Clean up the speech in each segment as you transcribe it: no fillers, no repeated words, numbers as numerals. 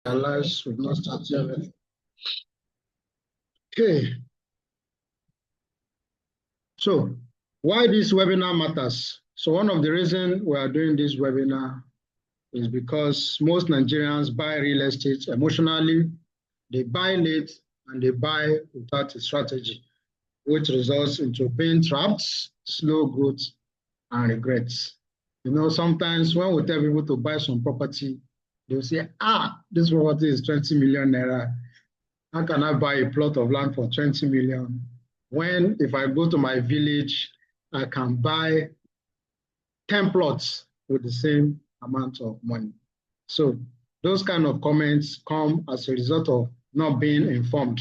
Realize we've not started yet. Okay. So why this webinar matters? So one of the reasons we are doing this webinar is because most Nigerians buy real estate emotionally. They buy late and they buy without a strategy, which results into being trapped, slow growth, and regrets. You know, sometimes when we tell people to buy some property, they'll say, this property is 20 million naira. How can I buy a plot of land for 20 million? When if I go to my village, I can buy 10 plots with the same amount of money. So those kind of comments come as a result of not being informed.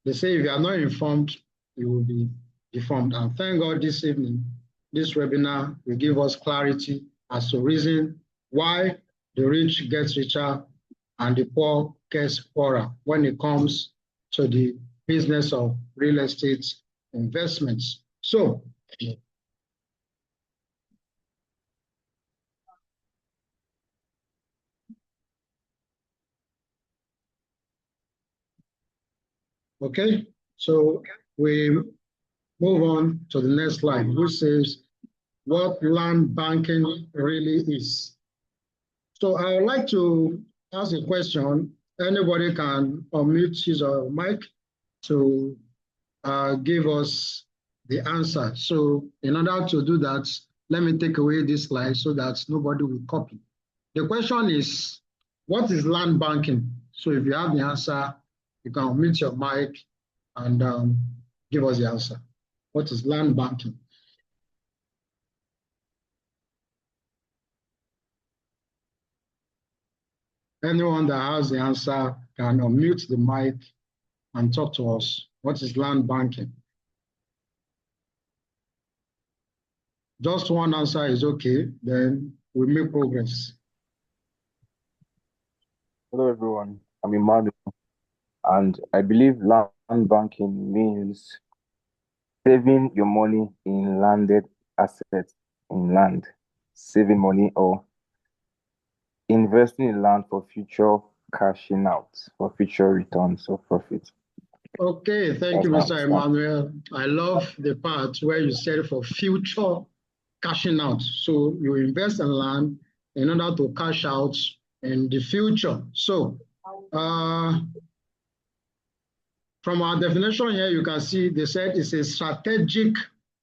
They say if you are not informed, you will be deformed. And thank God this evening, this webinar will give us clarity as to reason why the rich gets richer and the poor gets poorer when it comes to the business of real estate investments. So okay, so we move on to the next slide, which says what land banking really is. So I would like to ask a question. Anybody can unmute his or mic to give us the answer. So in order to do that, let me take away this slide so that nobody will copy. The question is, what is land banking? So if you have the answer, you can unmute your mic and give us the answer. What is land banking? Anyone that has the answer can unmute the mic and talk to us. What is land banking? Just one answer is okay, then we make progress. Hello, everyone. I'm Emmanuel, and I believe land banking means saving your money in landed assets, in land, saving money or investing in land for future cashing out, for future returns or profit. Okay, thank you, Mr. Emmanuel. I love the part where you said for future cashing out. So you invest in land in order to cash out in the future. So from our definition here, you can see they said it's a strategic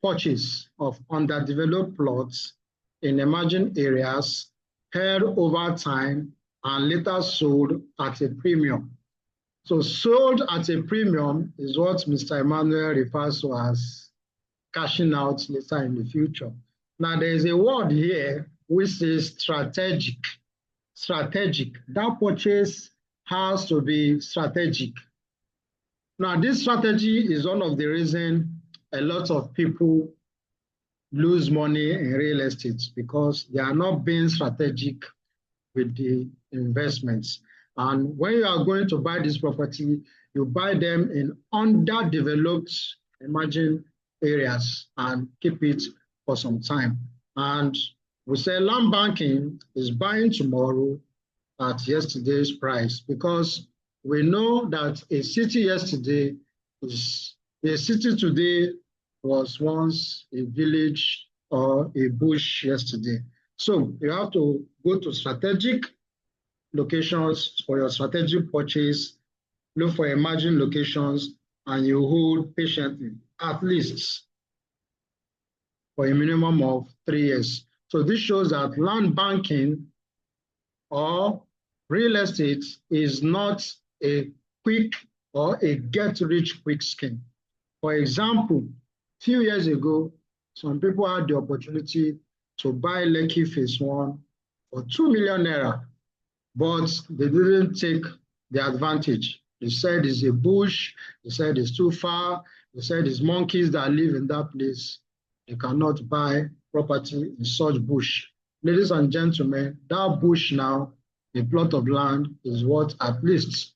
purchase of underdeveloped plots in emerging areas held over time and later sold at a premium. So sold at a premium is what Mr. Emmanuel refers to as cashing out later in the future. Now there is a word here which is strategic. Strategic. That purchase has to be strategic. Now this strategy is one of the reasons a lot of people lose money in real estate because they are not being strategic with the investments. And when you are going to buy this property, you buy them in underdeveloped emerging areas and keep it for some time. And we say land banking is buying tomorrow at yesterday's price because we know that a city yesterday is a city today was once a village or a bush yesterday. So you have to go to strategic locations for your strategic purchase, look for emerging locations, and you hold patiently, at least for a minimum of 3 years. So this shows that land banking or real estate is not a quick or a get-rich-quick scheme. For example, a few years ago, some people had the opportunity to buy Lekki Phase 1 for 2 million naira, but they didn't take the advantage. They said it's a bush, they said it's too far, they said it's monkeys that live in that place. They cannot buy property in such bush. Ladies and gentlemen, that bush now, a plot of land is worth at least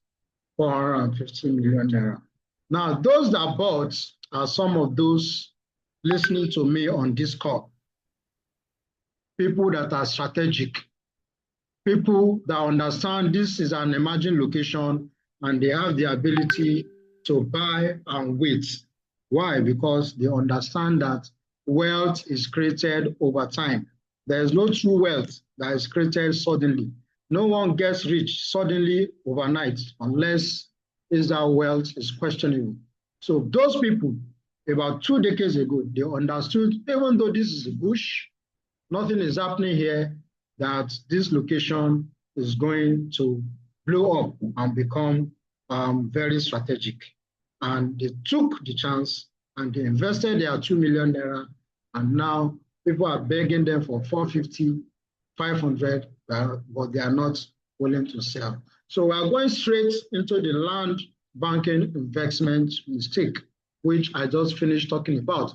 450 million naira. Now, those that bought are some of those listening to me on this call. People that are strategic. people that understand this is an emerging location and they have the ability to buy and wait. Why? Because they understand that wealth is created over time. There is no true wealth that is created suddenly. No one gets rich suddenly overnight unless that wealth is questionable. So those people, about 2 decades ago, they understood, even though this is a bush, nothing is happening here, that this location is going to blow up and become very strategic. And they took the chance and they invested their 2 million naira, and now people are begging them for 450, 500, but they are not willing to sell. So we are going straight into the land banking investment mistake, which I just finished talking about.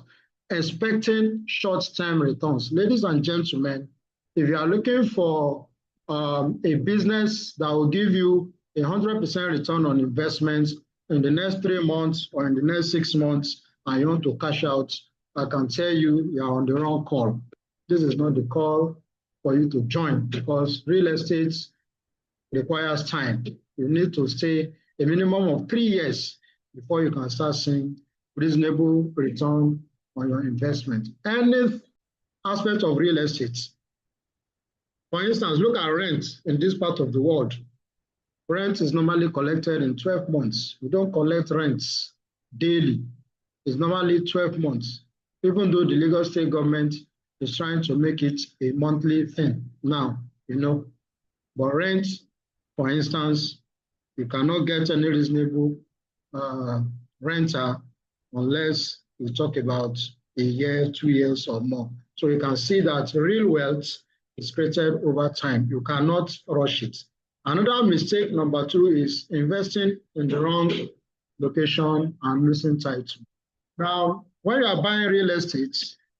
Expecting short-term returns. Ladies and gentlemen, if you are looking for a business that will give you 100% return on investment in the next 3 months or in the next 6 months, and you want to cash out, I can tell you, you are on the wrong call. This is not the call for you to join, because real estate requires time. You need to stay a minimum of 3 years before you can start seeing reasonable return on your investment. Any aspect of real estate. For instance, look at rent in this part of the world. Rent is normally collected in 12 months. We don't collect rents daily. It's normally 12 months, even though the Lagos state government is trying to make it a monthly thing now, But rent, for instance, you cannot get any reasonable renter unless you talk about a year, 2 years or more. So you can see that real wealth is created over time. You cannot rush it. Another mistake, number 2, is investing in the wrong location and missing title. Now, when you are buying real estate,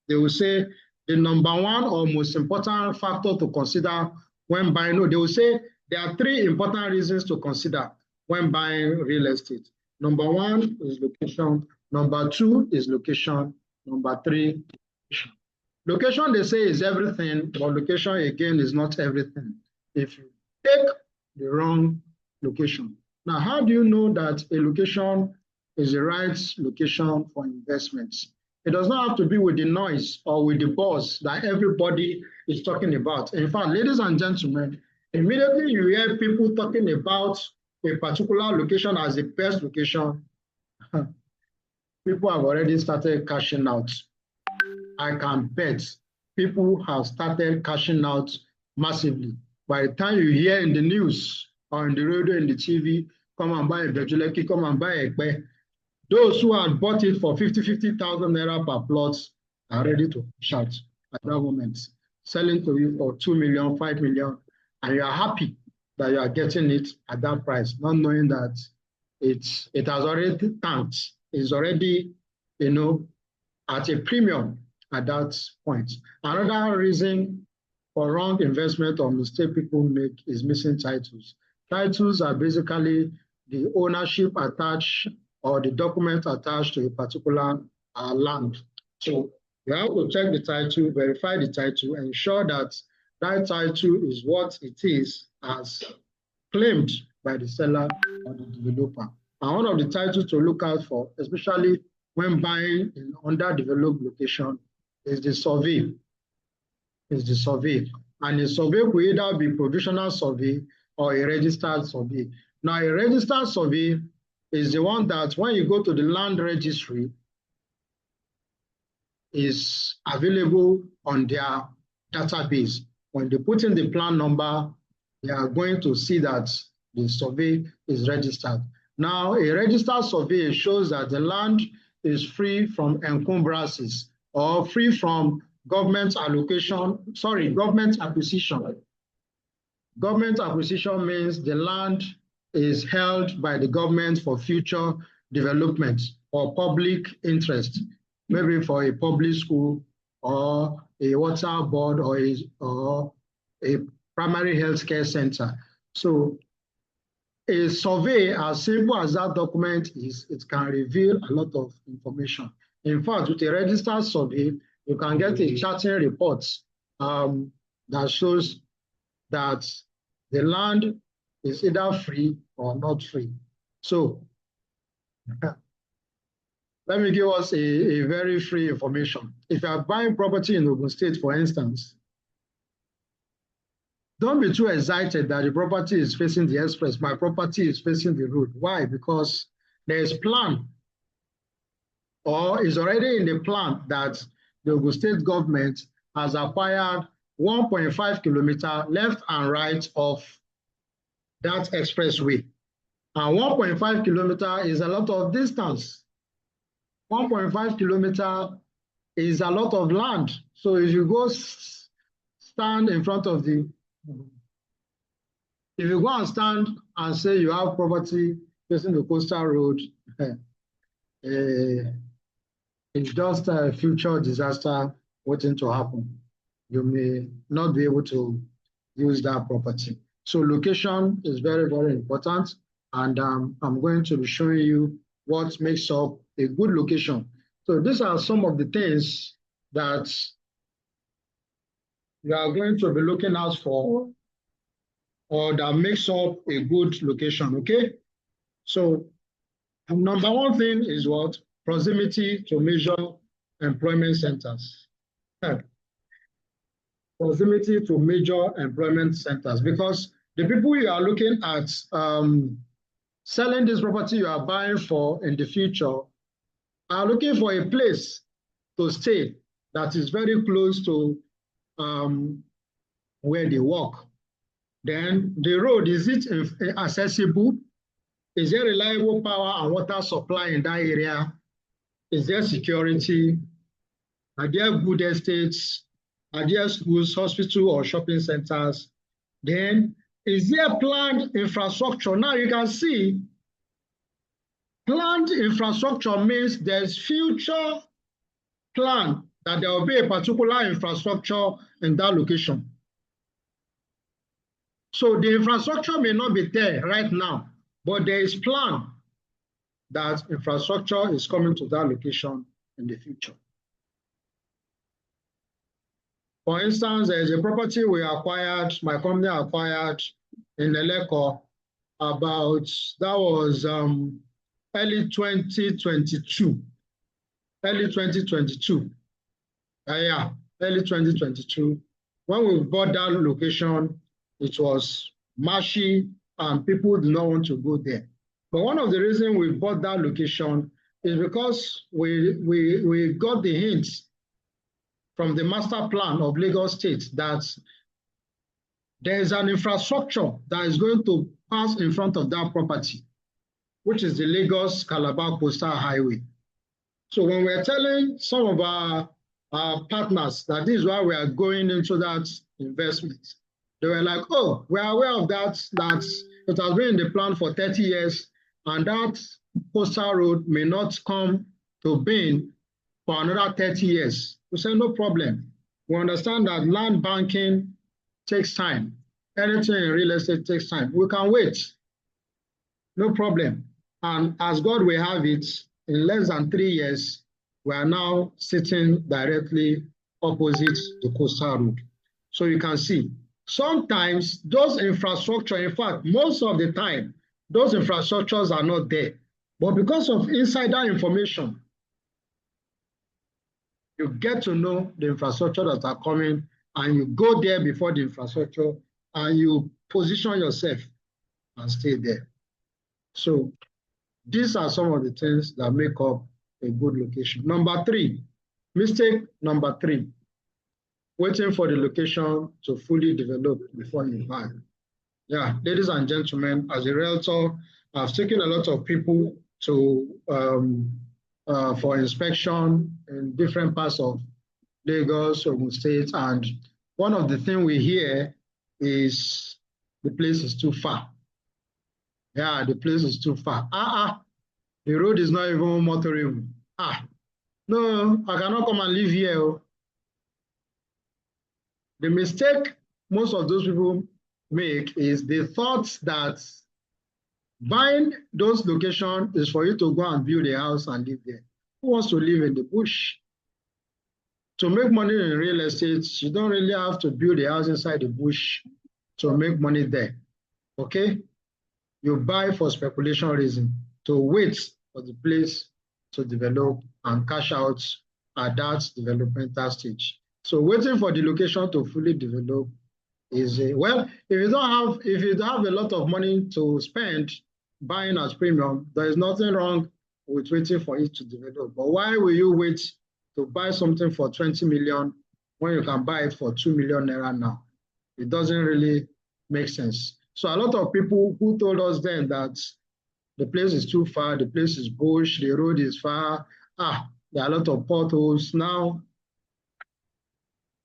they will say the number 1 or most important factor to consider when buying, no, they will say there are 3 important reasons to consider when buying real estate. Number 1 is location. Number 2 is location. Number 3, location. Location, they say, is everything, but location, again, is not everything. If you take the wrong location. Now, how do you know that a location is the right location for investments? It does not have to be with the noise or with the buzz that everybody is talking about. In fact, ladies and gentlemen, immediately you hear people talking about a particular location as the best location, people have already started cashing out. I can bet people have started cashing out massively. By the time you hear in the news or in the radio, in the TV, come and buy a Bejuleki, come and buy a Ekpe, those who had bought it for 50,000 naira per plot are ready to cash out at that moment, selling to you for 2 million, 5 million, and you are happy that you are getting it at that price, not knowing that it has already tanked. It's already, at a premium at that point. Another reason for wrong investment or mistake people make is missing titles. Titles are basically the ownership attached or the document attached to a particular land. So you have to check the title, verify the title, ensure that that title is what it is as claimed by the seller or the developer. And one of the titles to look out for, especially when buying in underdeveloped location, is the survey. And a survey could either be provisional survey or a registered survey. Now, a registered survey is the one that when you go to the land registry, is available on their database. When they put in the plan number, they are going to see that the survey is registered. Now, a registered survey shows that the land is free from encumbrances or free from government acquisition. Government acquisition means the land is held by the government for future development or public interest, maybe for a public school or a water board or a primary health care center. So a survey, as simple as that document is, it can reveal a lot of information. In fact, with a registered survey, you can get a charting report that shows that The land is either free or not free. So let me give us a very free information. If you are buying property in Ogun State, for instance, don't be too excited that the property is facing the express. My property is facing the road. Why? Because there is plan or is already in the plan that the Ogun State government has acquired 1.5 kilometers left and right of that expressway. And 1.5 kilometers is a lot of distance. 1.5 kilometers is a lot of land. So if you go stand in front of the, if you go and stand and say you have property facing the coastal road, it's just a future disaster waiting to happen. You may not be able to use that property. So location is very, very important. And I'm going to be showing you what makes up a good location. So these are some of the things that you are going to be looking out for or that makes up a good location, okay? So number one thing is what? Proximity to major employment centers. Proximity to major employment centers, because the people you are looking at selling this property you are buying for in the future are looking for a place to stay that is very close to where they work. Then the road, is it accessible? Is there reliable power and water supply in that area? Is there security? Are there good estates? Are there schools, hospitals, or shopping centers? Then, is there planned infrastructure? Now you can see planned infrastructure means there's future plan that there will be a particular infrastructure in that location. So the infrastructure may not be there right now, but there is plan that infrastructure is coming to that location in the future. For instance, there is a property we acquired, my company acquired in Eleko about, that was early 2022. Early 2022. Yeah, early 2022. When we bought that location, it was marshy and people did not want to go there. But one of the reasons we bought that location is because we got the hints from the master plan of Lagos State that there is an infrastructure that is going to pass in front of that property, which is the Lagos-Calabar Coastal Highway. So when we're telling some of our partners that this is why we are going into that investment, they were like, oh, we are aware of that it has been in the plan for 30 years, and that coastal road may not come to being for another 30 years. We say, no problem. We understand that land banking takes time. Anything in real estate takes time. We can wait. No problem. And as God will have it, in less than 3 years, we are now sitting directly opposite the coastal road. So you can see, sometimes those infrastructure, in fact, most of the time, those infrastructures are not there. But because of insider information, you get to know the infrastructure that are coming, and you go there before the infrastructure, and you position yourself and stay there. So these are some of the things that make up a good location. Number three, mistake number three, waiting for the location to fully develop before you buy. Yeah, ladies and gentlemen, as a realtor, I've taken a lot of people to for inspection in different parts of Lagos, Ogun State, and one of the things we hear is the place is too far. Yeah, the place is too far. The road is not even motorable. No, I cannot come and live here. The mistake most of those people make is the thought that buying those locations is for you to go and build a house and live there. Who wants to live in the bush? To make money in real estate, you don't really have to build a house inside the bush. to make money there. Okay? You buy for speculation reason, to wait for the place to develop and cash out at that developmental stage. So waiting for the location to fully develop is well, if you don't have a lot of money to spend buying at premium, there is nothing wrong with waiting for it to develop. But why will you wait to buy something for 20 million when you can buy it for 2 million naira now? It doesn't really make sense. So a lot of people who told us then that the place is too far, the place is bush, the road is far, there are a lot of potholes. Now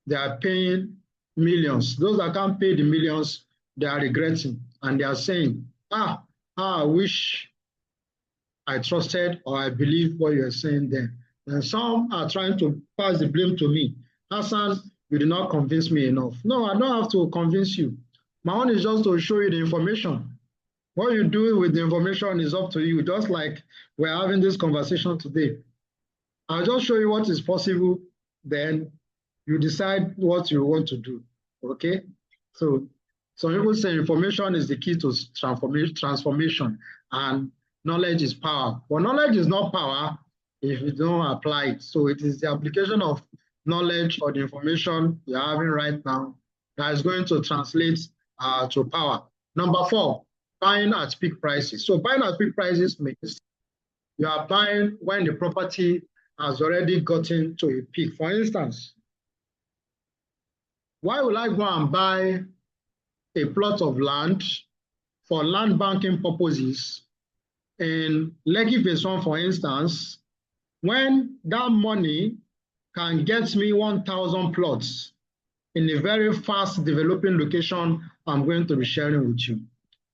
they are paying millions. Those that can't pay the millions, they are regretting and they are saying, I wish I trusted or I believe what you are saying then. And some are trying to pass the blame to me. Hassan, you did not convince me enough. No, I don't have to convince you. My own is just to show you the information. What you do with the information is up to you, just like we're having this conversation today. I'll just show you what is possible, then you decide what you want to do, okay? So some people say information is the key to transformation and knowledge is power. But knowledge is not power if you don't apply it. So it is the application of knowledge or the information you're having right now that is going to translate to power. Number 4, buying at peak prices. So buying at peak prices means you are buying when the property has already gotten to a peak. For instance, why will I go and buy a plot of land for land banking purposes in Lekki Phase 1, for instance, when that money can get me 1,000 plots in a very fast developing location I'm going to be sharing with you?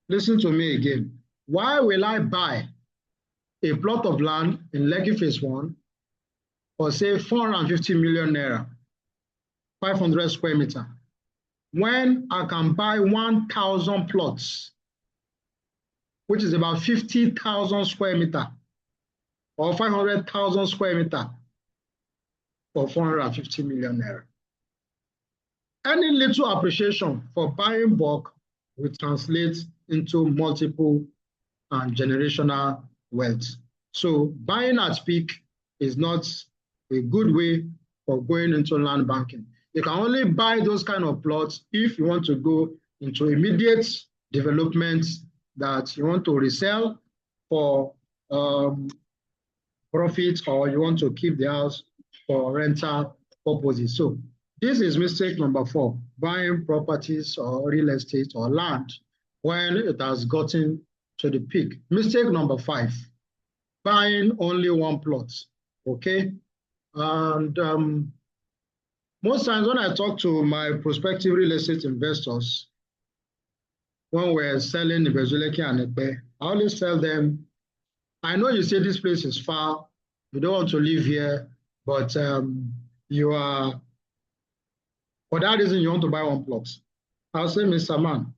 Listen to me again. Why will I buy a plot of land in Lekki Phase 1 for say 450 million naira, 500 square meter, when I can buy 1,000 plots, which is about 50,000 square meter or 500,000 square meter for 450 million naira? Any little appreciation for buying bulk will translate into multiple and generational wealth. So buying at peak is not a good way for going into land banking. You can only buy those kind of plots if you want to go into immediate development that you want to resell for profit, or you want to keep the house for rental purposes. So this is mistake number 4, buying properties or real estate or land when it has gotten to the peak. Mistake number 5, buying only one plot, okay? And most times when I talk to my prospective real estate investors, when we're selling Ibezuleke and Ekpe, I always tell them, I know you say this place is far, you don't want to live here, but you are, for that reason, you want to buy one plot. I'll say, Mr. Man,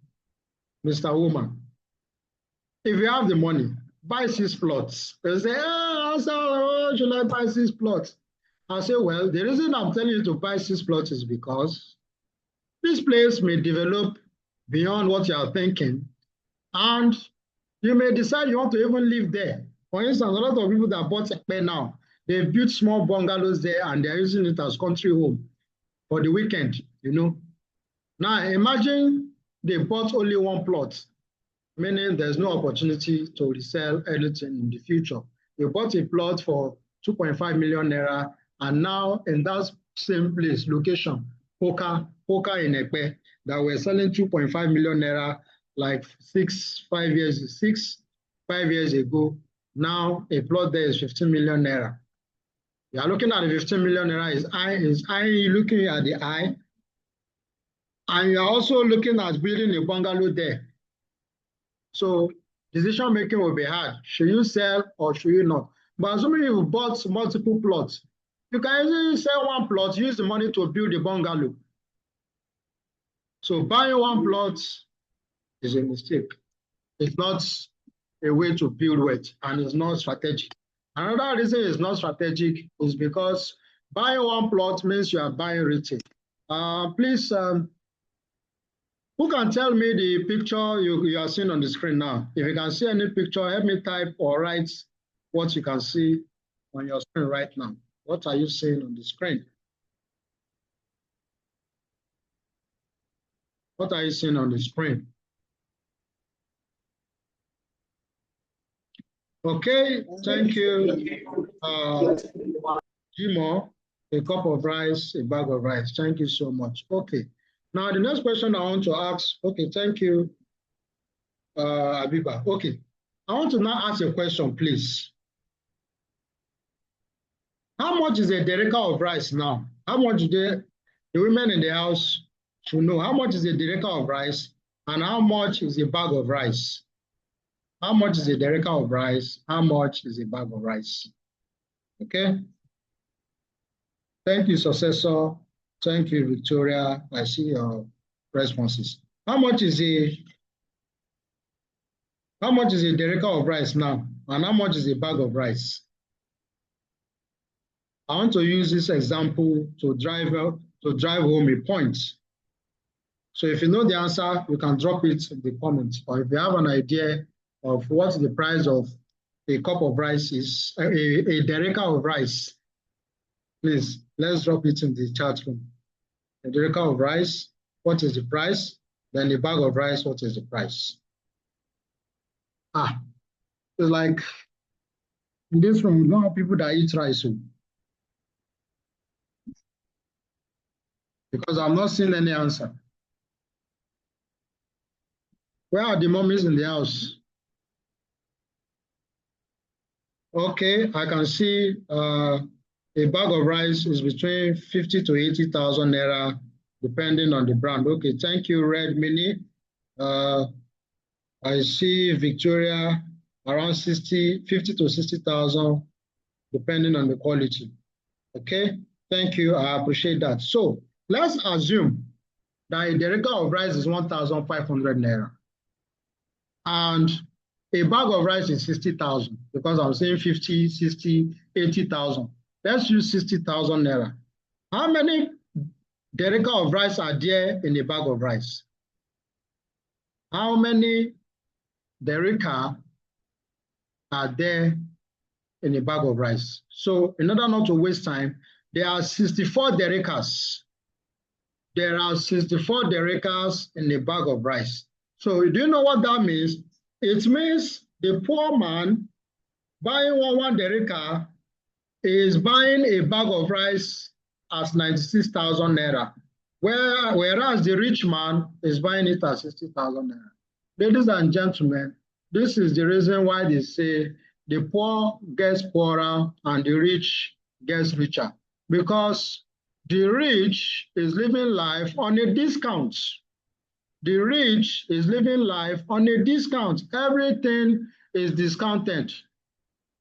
Mr. Woman, if you have the money, buy 6 plots. They say, oh, should I buy 6 plots? I'll say, well, the reason I'm telling you to buy 6 plots is because this place may develop beyond what you are thinking, and you may decide you want to even live there. For instance, a lot of people that bought Ekpe now, they built small bungalows there and they're using it as country home for the weekend, you know. Now imagine they bought only one plot, meaning there's no opportunity to resell anything in the future. They bought a plot for 2.5 million naira, and now in that same place, location, Poka in Ekpe, that we're selling 2.5 million naira like 5 years ago. Now a plot there is 15 million naira. You are looking at the 15 million naira is looking at the eye, and you are also looking at building a bungalow there. So decision making will be hard. Should you sell or should you not? But assuming you bought multiple plots, you can easily sell one plot, use the money to build a bungalow. So buying one plot is a mistake. It's not a way to build wealth, and it's not strategic. Another reason it's not strategic is because buying one plot means you are buying retail. Please Who can tell me the picture you are seeing on the screen now? If you can see any picture, help me type or write what you can see on your screen right now. What are you seeing on the screen? What are you seeing on the screen? Okay, thank you. Jimo, a cup of rice, a bag of rice. Thank you so much. Okay. Now the next question I want to ask, okay, thank you, Abiba. Okay. I want to now ask a question, please. How much is a dereka of rice now? How much do the women in the house should know? How much is a dereka of rice and how much is a bag of rice? How much is a dereka of rice? How much is a bag of rice? Okay. Thank you, Successor. Thank you, Victoria. I see your responses. How much is a dereka of rice now? And how much is a bag of rice? I want to use this example to drive home a point. So if you know the answer, you can drop it in the comments. Or if you have an idea of what the price of a cup of rice is, a dereka of rice, please, let's drop it in the chat room. A dereka of rice, what is the price? Then a bag of rice, what is the price? It's like in this room, we don't have people that eat rice. Because I'm not seeing any answer. Where are the mummies in the house? Okay, I can see a bag of rice is between 50 to 80,000 naira, depending on the brand. Okay, thank you, Red Mini. I see Victoria around 50 to 60,000, depending on the quality. Okay, thank you, I appreciate that. So let's assume that a dereka of rice is 1,500 naira. And a bag of rice is 60,000 because I'm saying 50, 60, 80,000. Let's use 60,000 naira. How many dereka of rice are there in a bag of rice? How many dereka are there in a bag of rice? So in order not to waste time, there are 64 derekas. There are 64 derekas in a bag of rice. So do you know what that means? It means the poor man buying one dereka is buying a bag of rice as 96,000 naira, whereas the rich man is buying it at 60,000 naira. Ladies and gentlemen, this is the reason why they say the poor gets poorer and the rich gets richer, because the rich is living life on a discount. The rich is living life on a discount. Everything is discounted.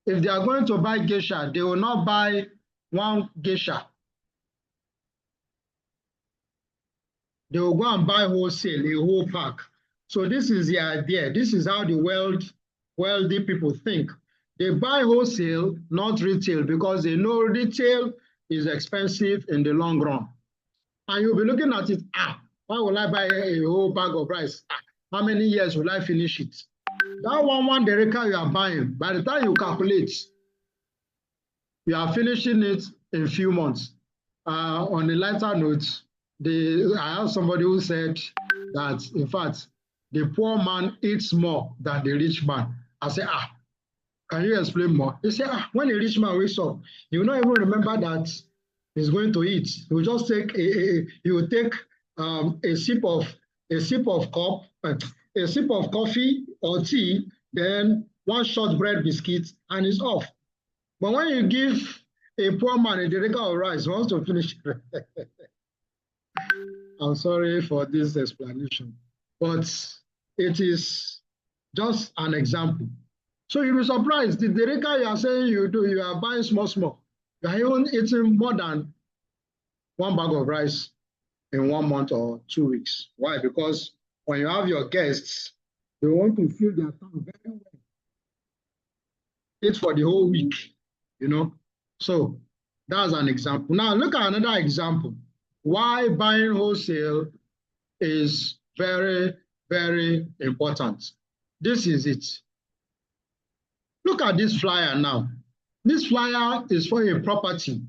If they are going to buy geisha, they will not buy one geisha. They will go and buy wholesale, a whole pack. So this is the idea. This is how the wealthy people think. They buy wholesale, not retail, because they know retail is expensive in the long run. And you'll be looking at it, why will I buy a whole bag of rice? How many years will I finish it? That one dereka you are buying, by the time you calculate, you are finishing it in a few months. On a lighter note, I have somebody who said that, in fact, the poor man eats more than the rich man. I say, can you explain more? He said, when a rich man wakes up, he will not even remember that he's going to eat. He will just take he will take a sip of coffee or tea, then one short bread biscuit, and it's off. But when you give a poor man a dereka of rice, he wants to finish it. I'm sorry for this explanation, but it is just an example. So you'll be surprised, the dereka you are saying you are buying small. You are even eating more than one bag of rice in 1 month or 2 weeks. Why? Because when you have your guests, they want to fill their tank very well. It's for the whole week, So that's an example. Now look at another example. Why buying wholesale is Very, very important. This is it. Look at this flyer now. This flyer is for a property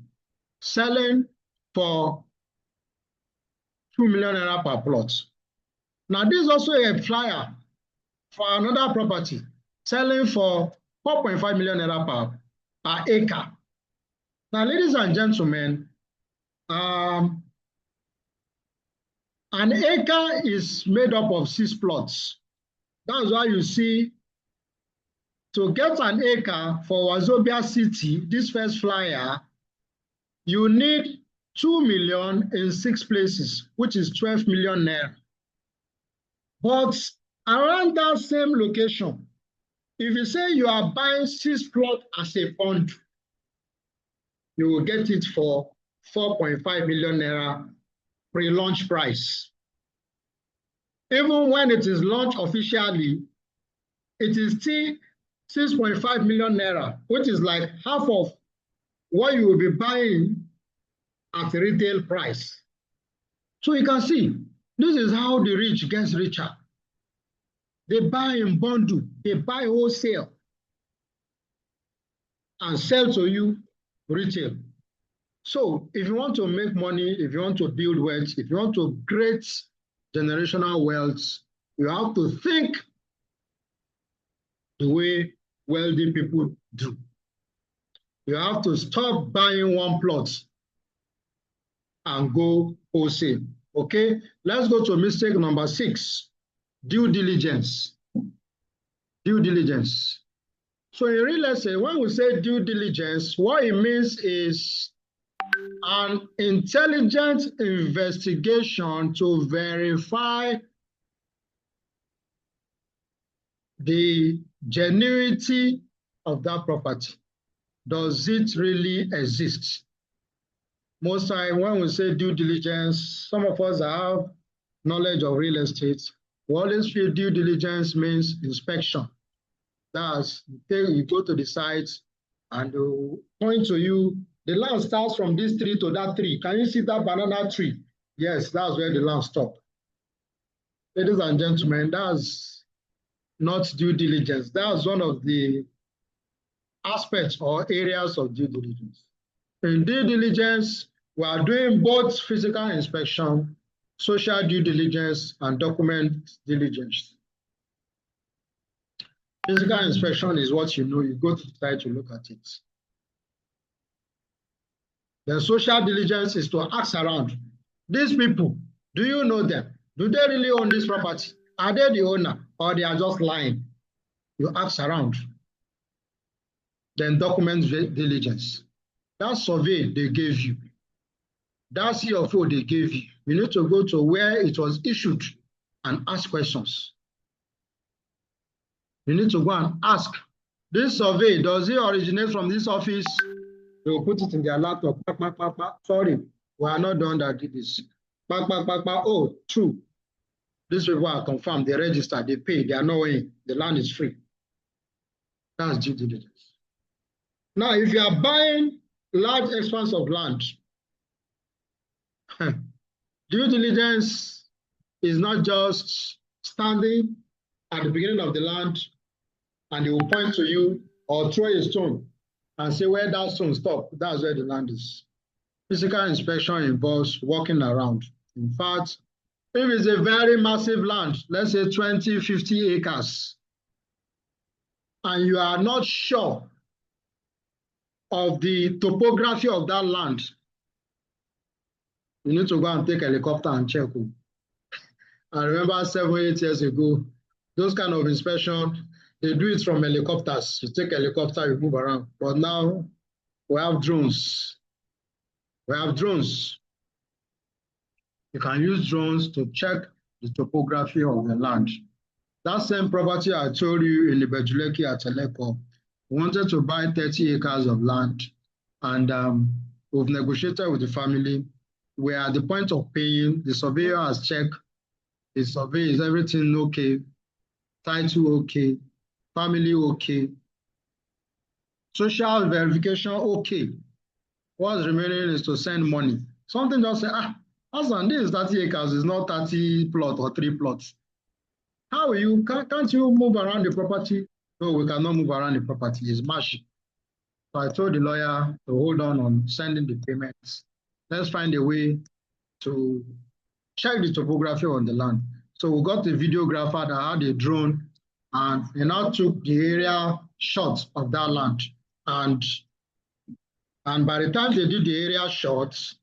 selling for 2 million naira per plot. Now, this is also a flyer for another property selling for 4.5 million naira per acre. Now, ladies and gentlemen, an acre is made up of 6 plots. That's why you see, to get an acre for Wazobia City, this first flyer, you need 2 million in 6 places, which is 12 million naira. But around that same location, if you say you are buying 6 plots as a bundle, you will get it for 4.5 million naira pre-launch price. Even when it is launched officially, it is still 6.5 million naira, which is like half of what you will be buying at retail price. So you can see, this is how the rich gets richer. They buy in bundle, they buy wholesale, and sell to you retail. So if you want to make money, if you want to build wealth, if you want to create generational wealth, you have to think the way wealthy people do. You have to stop buying one plot and go wholesale. Okay, let's go to mistake number 6, due diligence. Due diligence. So in real estate, when we say due diligence, what it means is an intelligent investigation to verify the genuinity of that property. Does it really exist? Most time when we say due diligence, some of us have knowledge of real estate. We always feel due diligence means inspection. That's, you go to the site and they'll point to you, the land starts from this tree to that tree. Can you see that banana tree? Yes, that's where the land stops. Ladies and gentlemen, that's not due diligence. That's one of the aspects or areas of due diligence. In due diligence, we are doing both physical inspection, social due diligence, and document diligence. Physical inspection is what you know, you go to the site to look at it. The social diligence is to ask around. These people, do you know them? Do they really own this property? Are they the owner or they are just lying? You ask around. Then document diligence. That survey they gave you, that CFO they gave you, you need to go to where it was issued and ask questions. You need to go and ask, this survey, does it originate from this office? They will put it in their laptop. Sorry, we are not done that did this. Oh, true. These people are confirmed, they register, they pay, they are not owing, the land is free. That's due diligence. Now, if you are buying large expanse of land, due diligence is not just standing at the beginning of the land and they will point to you or throw a stone and say where that stone stops, that's where the land is. Physical inspection involves walking around. In fact, if it's a very massive land, let's say 20, 50 acres, and you are not sure of the topography of that land, you need to go and take a helicopter and check. I remember 7 or 8 years ago, those kind of inspection, they do it from helicopters. You take a helicopter, you move around. But now we have drones. We have drones. You can use drones to check the topography of the land. That same property I told you in the Bejuleki at Teleko, we wanted to buy 30 acres of land, and we've negotiated with the family. We are at the point of paying. The surveyor has checked. The survey is everything okay, title okay, family okay, social verification okay. What's remaining is to send money. Something just say, Hassan, this is 30 acres, it's not 30 plot or 3 plots. How will you, can't you move around the property? No, we cannot move around the property, it's marshy. So I told the lawyer to hold on sending the payments. Let's find a way to check the topography on the land. So we got a videographer that had a drone, and he now took the area shot of that land. And by the time they did the area shots,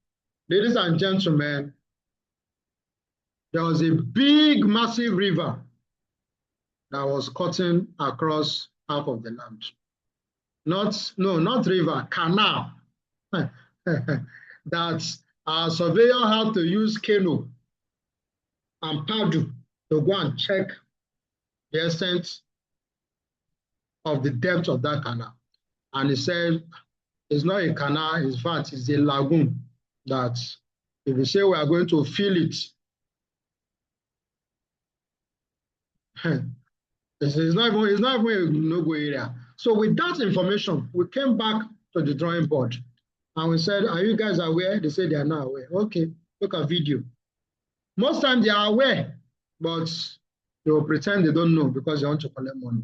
ladies and gentlemen, there was a big, massive river that was cutting across half of the land. Not river, canal. That our surveyor had to use canoe and paddle to go and check the extent of the depth of that canal. And he said, it's not a canal, in fact, it's a lagoon that if we say we are going to fill it, it's not even a no-go area. So with that information, we came back to the drawing board and we said, are you guys aware? They said they are not aware. Okay, look at video. Most times they are aware, but they will pretend they don't know because they want to collect money.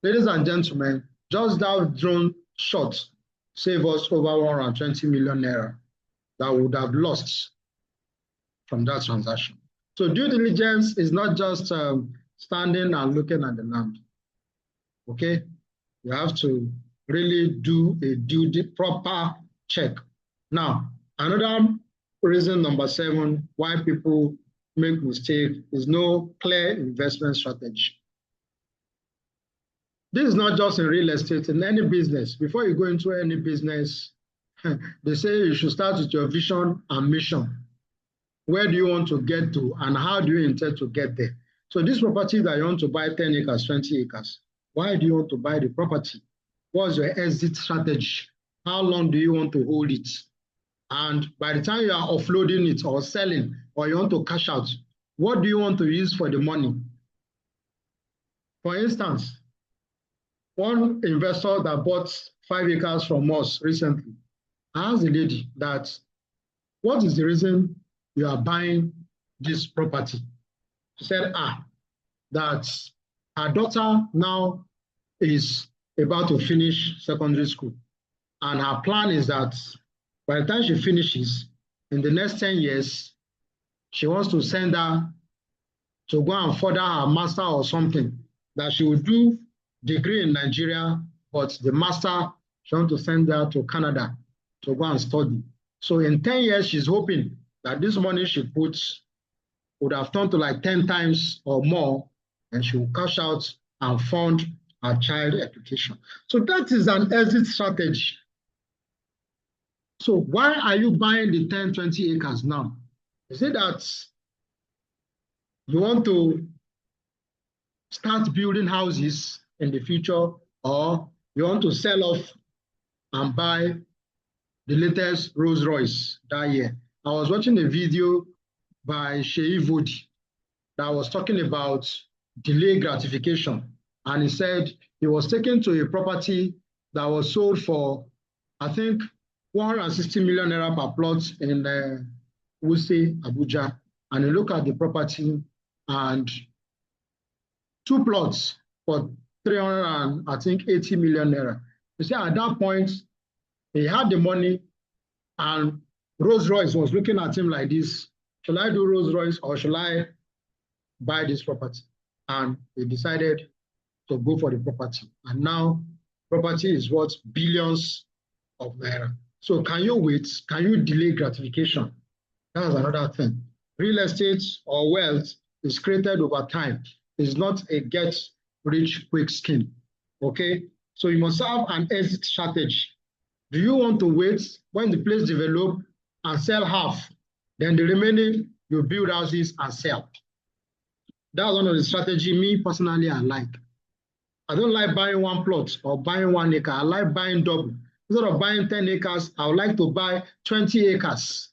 Ladies and gentlemen, just that drone shot saved us over 120 million naira that we would have lost from that transaction. So due diligence is not just standing and looking at the land. Okay, you have to really do a proper check. Now, another reason, number 7, why people make mistakes is no clear investment strategy. This is not just in real estate, in any business. Before you go into any business, they say you should start with your vision and mission. Where do you want to get to and how do you intend to get there? So this property that you want to buy 10 acres, 20 acres, why do you want to buy the property? What's your exit strategy? How long do you want to hold it? And by the time you are offloading it or selling or you want to cash out, what do you want to use for the money? For instance, one investor that bought 5 acres from us recently asked the lady that, what is the reason you are buying this property? She said, that her daughter now is about to finish secondary school. And her plan is that by the time she finishes, in the next 10 years, she wants to send her to go and further her master or something, that she will do degree in Nigeria, but the master, she wants to send her to Canada to go and study. So in 10 years, she's hoping that this money she puts would have turned to like 10 times or more, and she will cash out and fund her child education. So that is an exit strategy. So why are you buying the 10, 20 acres now? Is it that you want to start building houses in the future, or you want to sell off and buy the latest Rolls Royce that year? I was watching a video by Sheyi Vodi that was talking about delayed gratification. And he said he was taken to a property that was sold for, I think, 160 million naira per plot in Wuse, Abuja. And he looked at the property and 2 plots for 380 million naira. He said at that point, he had the money and Rolls Royce was looking at him like this. Shall I do Rolls Royce or shall I buy this property? And he decided to go for the property. And now property is worth billions of naira. So can you wait? Can you delay gratification? That's another thing. Real estate or wealth is created over time. It's not a get rich quick scheme. Okay? So you must have an exit strategy. Do you want to wait when the place develop and sell half? Then the remaining, you build houses and sell. That's one of the strategy me personally I like. I don't like buying 1 plot or buying 1 acre. I like buying double. Instead of buying 10 acres, I would like to buy 20 acres.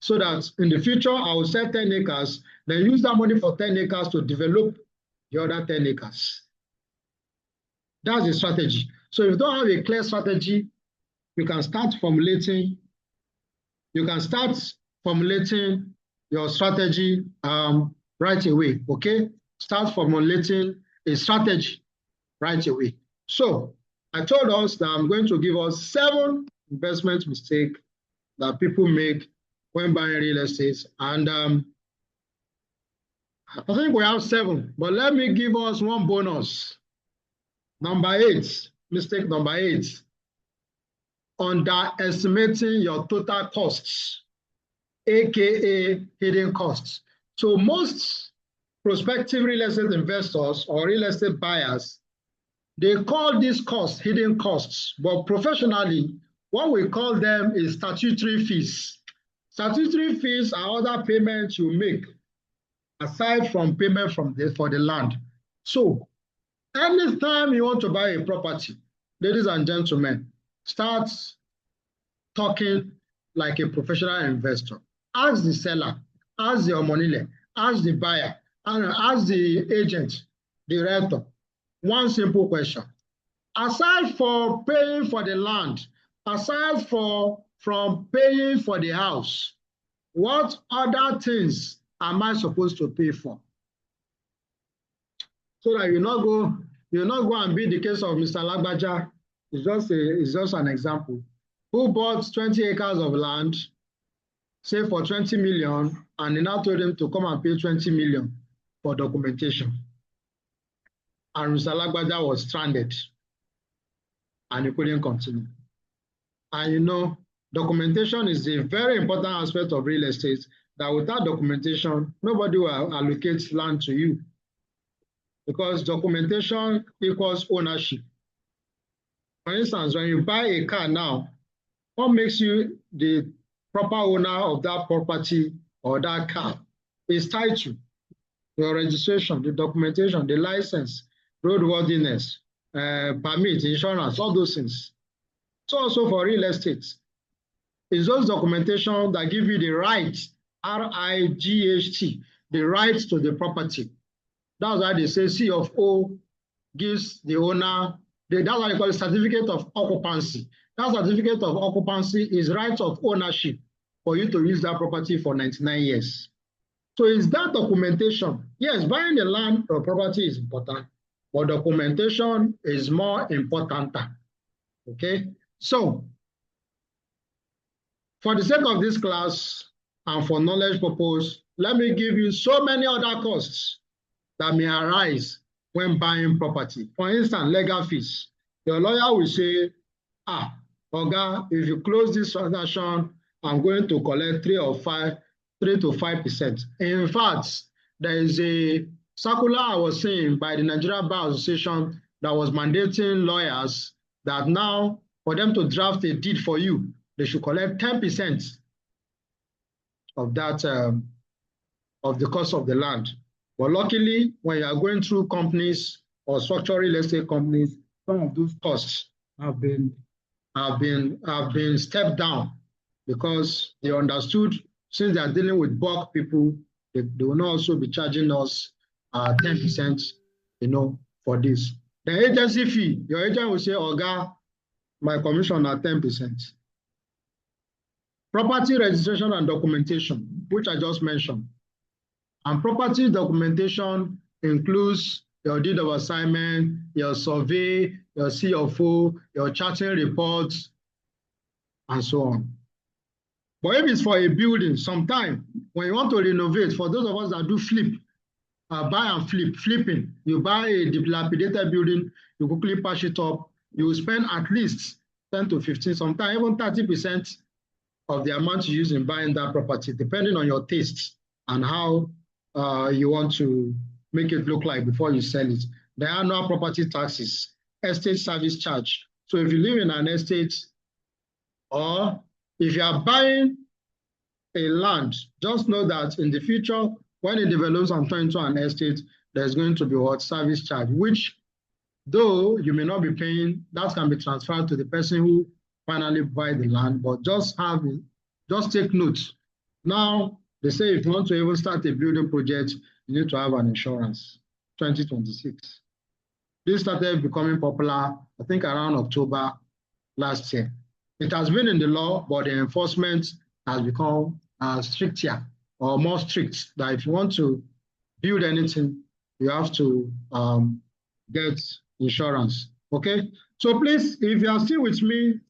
So that in the future, I will sell 10 acres, then use that money for 10 acres to develop the other 10 acres. That's the strategy. So if you don't have a clear strategy, you can start formulating, you can start formulating your strategy right away, okay? Start formulating a strategy right away. So I told us that I'm going to give us 7 investment mistakes that people make when buying real estate. And I think we have 7, but let me give us one bonus. Number 8, mistake number 8, underestimating your total costs, aka hidden costs. So most prospective real estate investors or real estate buyers, they call these costs hidden costs, but professionally, what we call them is statutory fees. Statutory fees are other payments you make aside from payment for the land. So anytime you want to buy a property, ladies and gentlemen, start talking like a professional investor. Ask the seller, ask the money, ask the buyer, and ask the agent, the realtor, one simple question. Aside from paying for the land, aside from paying for the house, what other things am I supposed to pay for? So that you not go and be the case of Mr. Lagbaja. It's just an example. Who bought 20 acres of land, say for 20 million, and he now told him to come and pay 20 million for documentation. And Mr. Lagbaja was stranded and he couldn't continue. And you know, documentation is a very important aspect of real estate, that without documentation, nobody will allocate land to you, because documentation equals ownership. For instance, when you buy a car now, what makes you the proper owner of that property or that car is title, your registration, the documentation, the license, roadworthiness, permit, insurance, all those things. So also for real estate, it's those documentation that give you the right, R-I-G-H-T, the right to the property. That's why they say C of O gives the owner, that's why they call it certificate of occupancy. That certificate of occupancy is right of ownership for you to use that property for 99 years. So it's that documentation. Yes, buying the land or property is important, but documentation is more important. Okay, so for the sake of this class and for knowledge purpose, let me give you so many other costs that may arise when buying property. For instance, legal fees. Your lawyer will say, Oga, if you close this transaction, I'm going to collect 3 to 5%. In fact, there is a circular I was saying by the Nigerian Bar Association that was mandating lawyers that now for them to draft a deed for you, they should collect 10% of that, of the cost of the land. But luckily, when you are going through companies or structural real estate companies, some of those costs have been stepped down, because they understood, since they are dealing with bulk people, they will not also be charging us 10%, for this. The agency fee, your agent will say, Oga, my commission are 10%. Property registration and documentation, which I just mentioned. And property documentation includes your deed of assignment, your survey, your CFO, your charting reports, and so on. But if it's for a building, sometime when you want to renovate, for those of us that do buy and flipping, you buy a dilapidated building, you quickly patch it up, you will spend at least 10 to 15, sometimes even 30% of the amount you use in buying that property, depending on your taste and how you want to make it look like before you sell it. The annual property taxes, estate service charge. So if you live in an estate, or if you are buying a land, just know that in the future, when it develops and turns into an estate, there's going to be what? Service charge, which though you may not be paying, that can be transferred to the person who finally buy the land, but just take note. Now, they say if you want to even start a building project, you need to have an insurance, 2026. This started becoming popular, I think around October last year. It has been in the law, but the enforcement has become stricter or more strict, that if you want to build anything, you have to get insurance. Okay, so please, if you are still with me,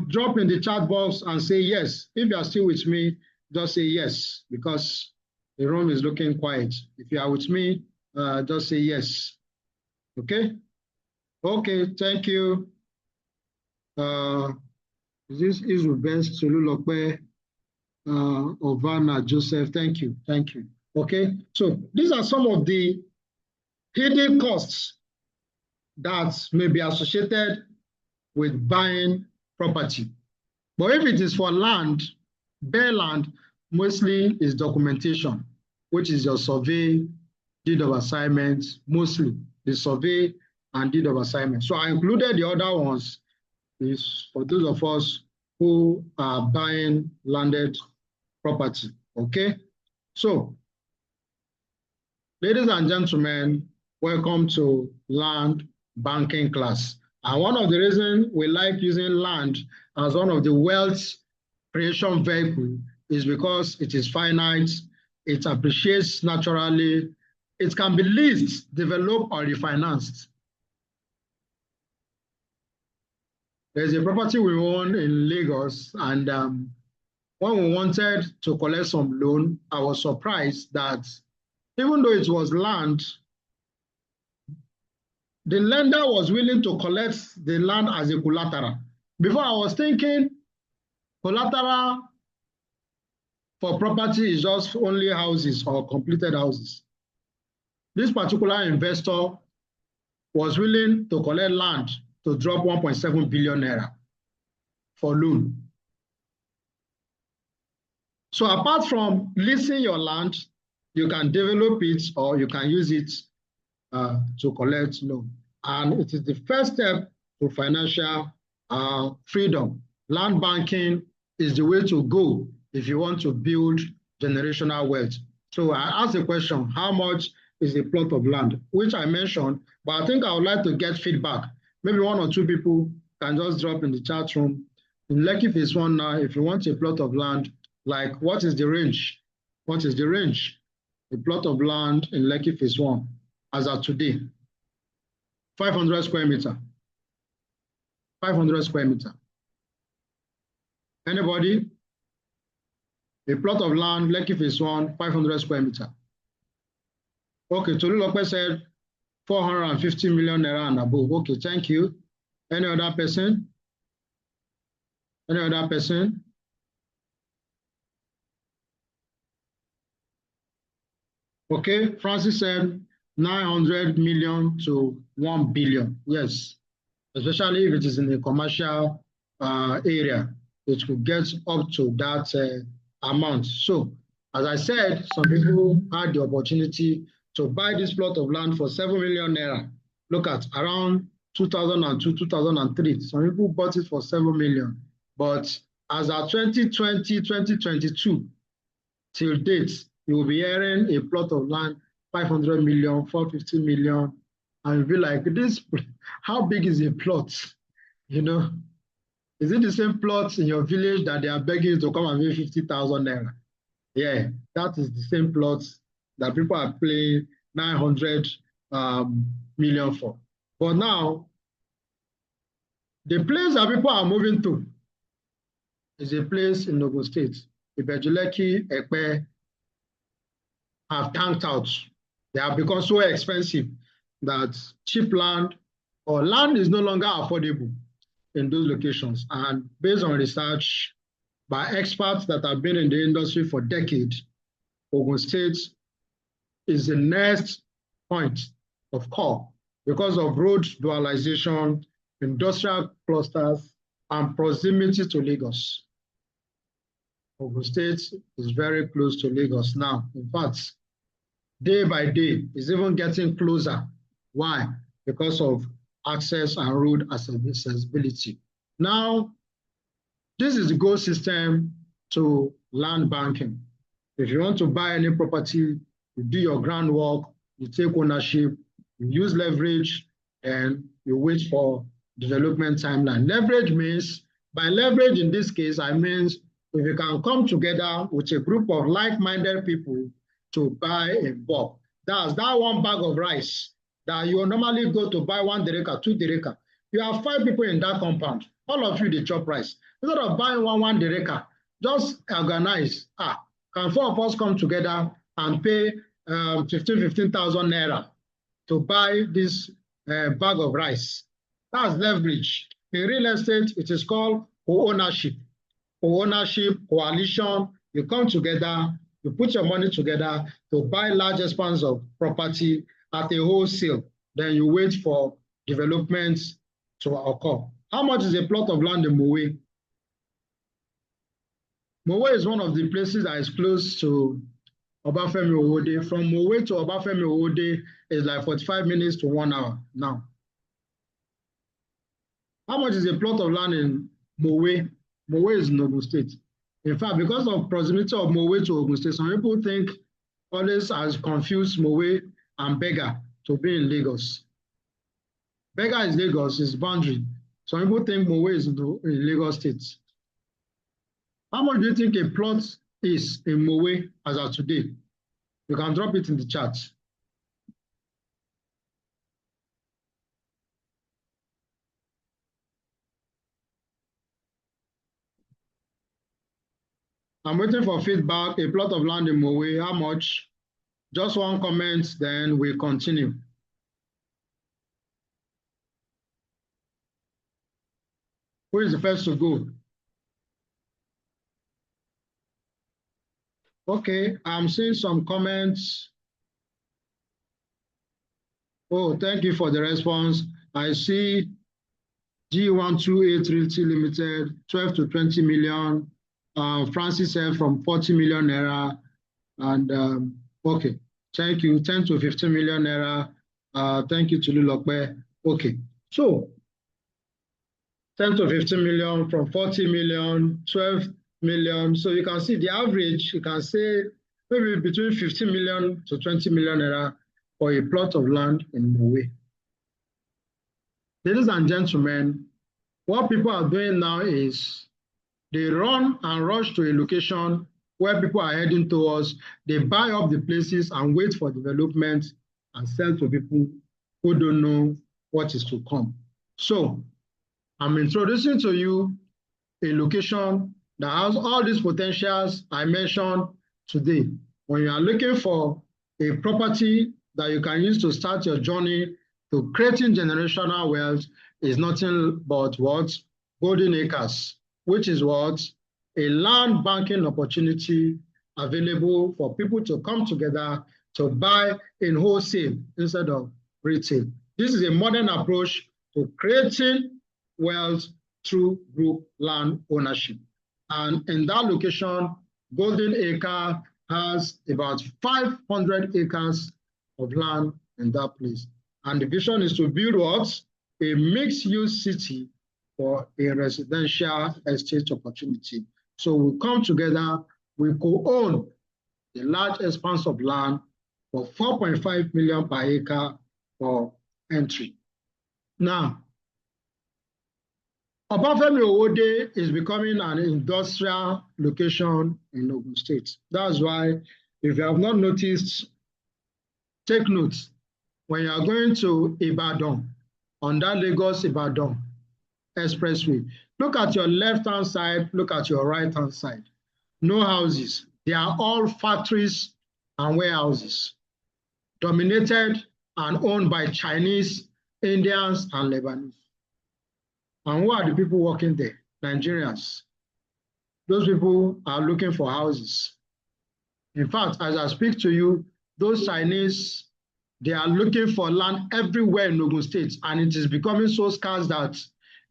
drop in the chat box and say yes. If you are still with me, just say yes, because the room is looking quiet. If you are with me, just say yes. Okay. Okay, thank you. This is Rubens Solulokwe, Ovana Joseph. Thank you. Thank you. Okay, so these are some of the hidden costs that may be associated with buying property. But if it is for land, bare land, mostly is documentation, which is your survey, deed of assignment, mostly the survey and deed of assignment. So I included the other ones is for those of us who are buying landed property, okay? So, ladies and gentlemen, welcome to land banking class. And one of the reasons we like using land as one of the wealth creation vehicle is because it is finite, it appreciates naturally, it can be leased, developed, or refinanced. There's a property we own in Lagos, and when we wanted to collect some loan, I was surprised that even though it was land, the lender was willing to collect the land as a collateral. Before, I was thinking collateral for property is just only houses or completed houses. This particular investor was willing to collect land to drop 1.7 billion naira for loan. So apart from leasing your land, you can develop it or you can use it to collect loan. And it is the first step to financial freedom. Land banking is the way to go if you want to build generational wealth. So I asked the question, how much is a plot of land? Which I mentioned, but I think I would like to get feedback. Maybe one or two people can just drop in the chat room. In Lekki Phase 1 now, if you want a plot of land, like what is the range? What is the range? A plot of land in Lekki Phase 1 as of today. 500 square meter. 500 square meter. Anybody? A plot of land, Lekki Phase 1, 500 square meter. Okay, Tolulope said 450 million naira and above. Okay, thank you. Any other person? Any other person? Okay, Francis said 900 million to 1 billion. Yes, especially if it is in a commercial area, it could get up to that amount. So, as I said, some people had the opportunity to buy this plot of land for 7 million naira. Look at around 2002, 2003. Some people bought it for 7 million. But as of 2020, 2022, till date, you will be hearing a plot of land, 500 million, 450 million, and you'll be like, this, how big is a plot? You know, is it the same plot in your village that they are begging you to come and pay 50,000 naira? Yeah, that is the same plot that people are paying 900 million for. But now, the place that people are moving to is a place in Ogun State. Ibeju-Lekki, Epe have tanked out. They have become so expensive that cheap land or land is no longer affordable in those locations. And based on research by experts that have been in the industry for decades, Ogun State is the next point of call because of road dualization, industrial clusters, and proximity to Lagos. Ogun State is very close to Lagos now. In fact, day by day, it's even getting closer. Why? Because of access and road accessibility. Now, this is the goal system to land banking. If you want to buy any property, you do your groundwork, you take ownership, you use leverage, and you wait for development timeline. Leverage means, by leverage in this case, I mean If you can come together with a group of like-minded people to buy in bulk, that's that one bag of rice that you normally go to buy 1 dereka, 2 dereka. You have 5 people in that compound. All of you, they chop rice. Instead of buying 1 dereka, just organize. Can 4 of us come together and pay 15,000 naira to buy this bag of rice? That's leverage. In real estate, it is called co-ownership. Co-ownership, coalition, you come together, you put your money together to buy large expanse of property at a wholesale. Then you wait for developments to occur. How much is a plot of land in Mowe? Mowe is one of the places that is close to Obafemi Owode. From Mowe to Obafemi Owode is like 45 minutes to 1 hour now. How much is a plot of land in Mowe? Mowe is in Ogun State. In fact, because of proximity of Mowe to Ogun State, some people think always has confused Mowe and Bega to be in Lagos. Bega is Lagos, is boundary. Some people think Mowe is in Lagos State. How much do you think a plot is in Mowe as of today? You can drop it in the chat. I'm waiting for feedback. A plot of land in Mowe, how much? Just one comment, then we'll continue. Who is the first to go? Okay, I'm seeing some comments. Oh, thank you for the response. I see G128 Realty Limited, 12 to 20 million. Francis said from 40 million naira. And okay, thank you, 10 to 15 million naira. Thank you to Lulokbe. Okay, so 10 to 15 million from 40 million, 12 million. So you can see the average, you can say maybe between 15 million to 20 million naira for a plot of land in Mowe. Ladies and gentlemen, what people are doing now is they run and rush to a location where people are heading towards. They buy up the places and wait for development and sell to people who don't know what is to come. So I'm introducing to you a location that has all these potentials I mentioned today. When you are looking for a property that you can use to start your journey to creating generational wealth, is nothing but what? Golden Acres, which is what? A land banking opportunity available for people to come together to buy in wholesale instead of retail. This is a modern approach to creating wealth through group land ownership. And in that location, Golden Acre has about 500 acres of land in that place. And the vision is to build what? A mixed-use city for a residential estate opportunity. So we come together, we co-own a large expanse of land for 4.5 million per acre for entry. Now, Obafemi Owode is becoming an industrial location in Ogun State. That's why, if you have not noticed, take note. When you are going to Ibadan, on that Lagos-Ibadan expressway, look at your left-hand side, look at your right-hand side. No houses. They are all factories and warehouses, dominated and owned by Chinese, Indians, and Lebanese. And who are the people working there? Nigerians. Those people are looking for houses. In fact, as I speak to you, those Chinese, they are looking for land everywhere in Ogun State, and it is becoming so scarce that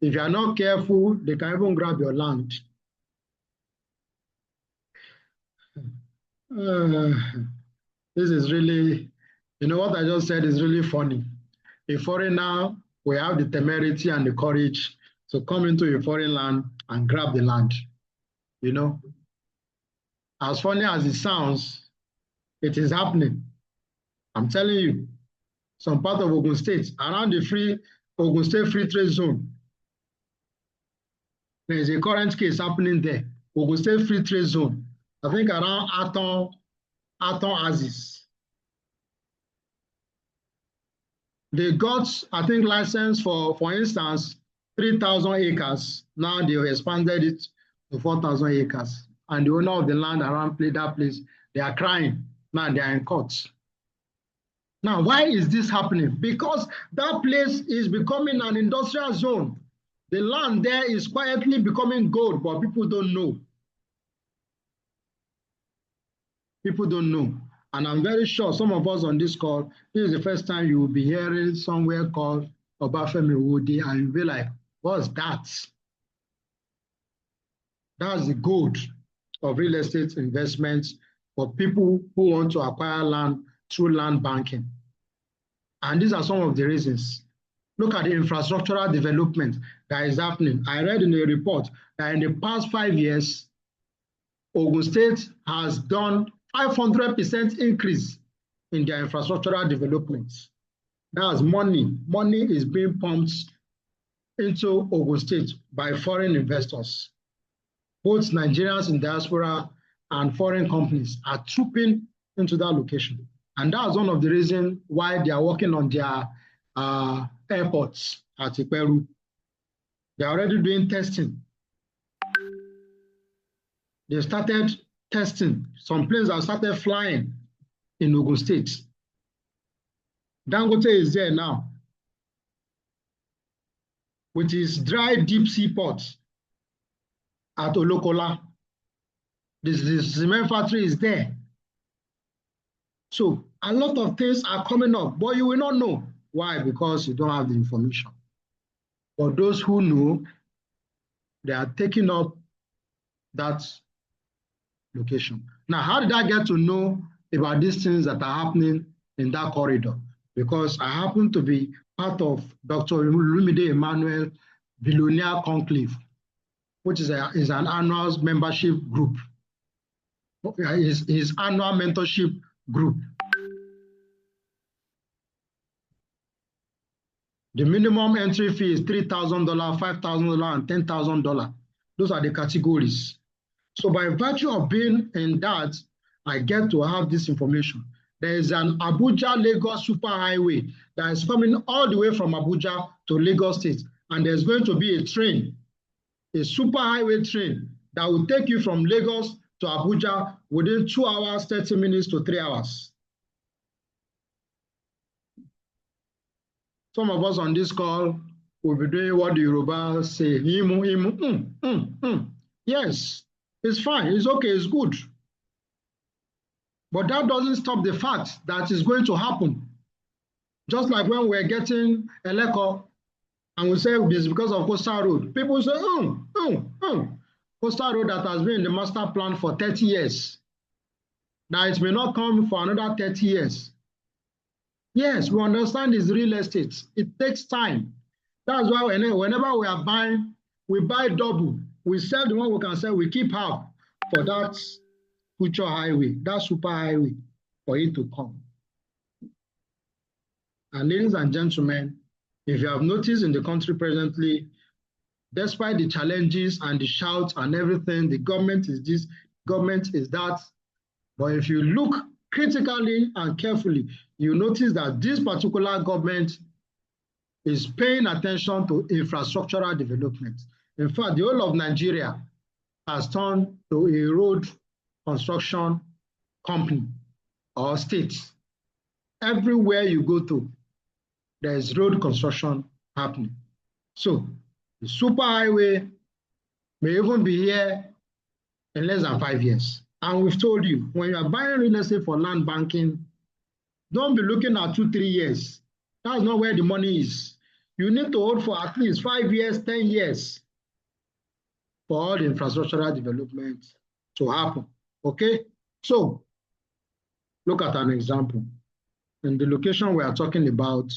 if you are not careful, they can even grab your land. This is really, you know what I just said is really funny. A foreigner will have the temerity and the courage to come into a foreign land and grab the land. You know, as funny as it sounds, it is happening. I'm telling you, some part of Ogun State, around the Ogun State Free Trade Zone, there is a current case happening there Ogun State Free Trade Zone, I think around Aton Axis. They got, I think, license for instance, 3,000 acres. Now they have expanded it to 4,000 acres. And the owner of the land around that place, they are crying. Now they are in court. Now, why is this happening? Because that place is becoming an industrial zone. The land there is quietly becoming gold, but people don't know. People don't know. And I'm very sure some of us on this call, this is the first time you will be hearing somewhere called Obafemi Owode, and you'll be like, what's that? That's the gold of real estate investments for people who want to acquire land through land banking. And these are some of the reasons. Look at the infrastructural development that is happening. I read in a report that in the past 5 years, Ogun State has done 500% increase in their infrastructural developments. That's money. Money is being pumped into Ogun State by foreign investors. Both Nigerians in diaspora and foreign companies are trooping into that location. And that's one of the reasons why they are working on their airports at Iperu. They're already doing testing. They started testing. Some planes have started flying in Ogun State. Dangote is there now with his dry deep sea port at Olokola. The cement factory is there. So a lot of things are coming up, but you will not know. Why? Because you don't have the information. But those who know, they are taking up that location. Now, how did I get to know about these things that are happening in that corridor? Because I happen to be part of Dr. Olumide Emmanuel Billionaire Conclave, which is an annual membership group. His annual mentorship group. The minimum entry fee is $3,000, $5,000, and $10,000. Those are the categories. So by virtue of being in that, I get to have this information. There is an Abuja-Lagos superhighway that is coming all the way from Abuja to Lagos State. And there's going to be a train, a superhighway train that will take you from Lagos to Abuja within 2 hours, 30 minutes to 3 hours. Some of us on this call will be doing what the Yoruba say, Yes, it's fine, it's okay, it's good. But that doesn't stop the fact that it's going to happen. Just like when we're getting Eleko and we say this is because of Coastal Road. People say, Coastal Road that has been in the master plan for 30 years. Now it may not come for another 30 years. Yes, we understand it's real estate. It takes time. That's why whenever we are buying, we buy double. We sell the one we can sell, we keep half for that future highway, that super highway, for it to come. And ladies and gentlemen, if you have noticed in the country presently, despite the challenges and the shouts and everything, the government is this, government is that. But if you look critically and carefully, you notice that this particular government is paying attention to infrastructural development. In fact, the whole of Nigeria has turned to a road construction company or state. Everywhere you go to, there is road construction happening. So the superhighway may even be here in less than 5 years. And we've told you, when you are buying real estate for land banking, don't be looking at 2-3 years. That's not where the money is. You need to hold for at least 5 years, 10 years for all the infrastructural development to happen. Okay? So look at an example. In the location we are talking about,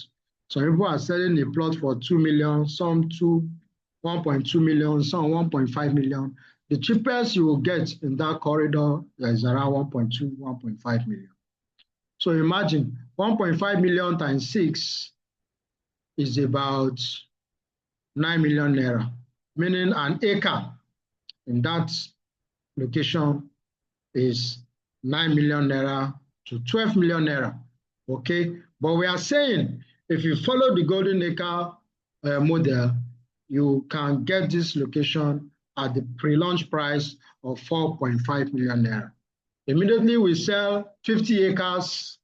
some people are selling a plot for 2 million, some 1.2 million, some 1.5 million. The cheapest you will get in that corridor is around 1.2, 1.5 million. So imagine 1.5 million times 6 is about 9 million naira, meaning an acre in that location is 9 million naira to 12 million naira. Okay, but we are saying if you follow the Golden Acre model, you can get this location at the pre-launch price of 4.5 million naira. Immediately we sell 50 acres.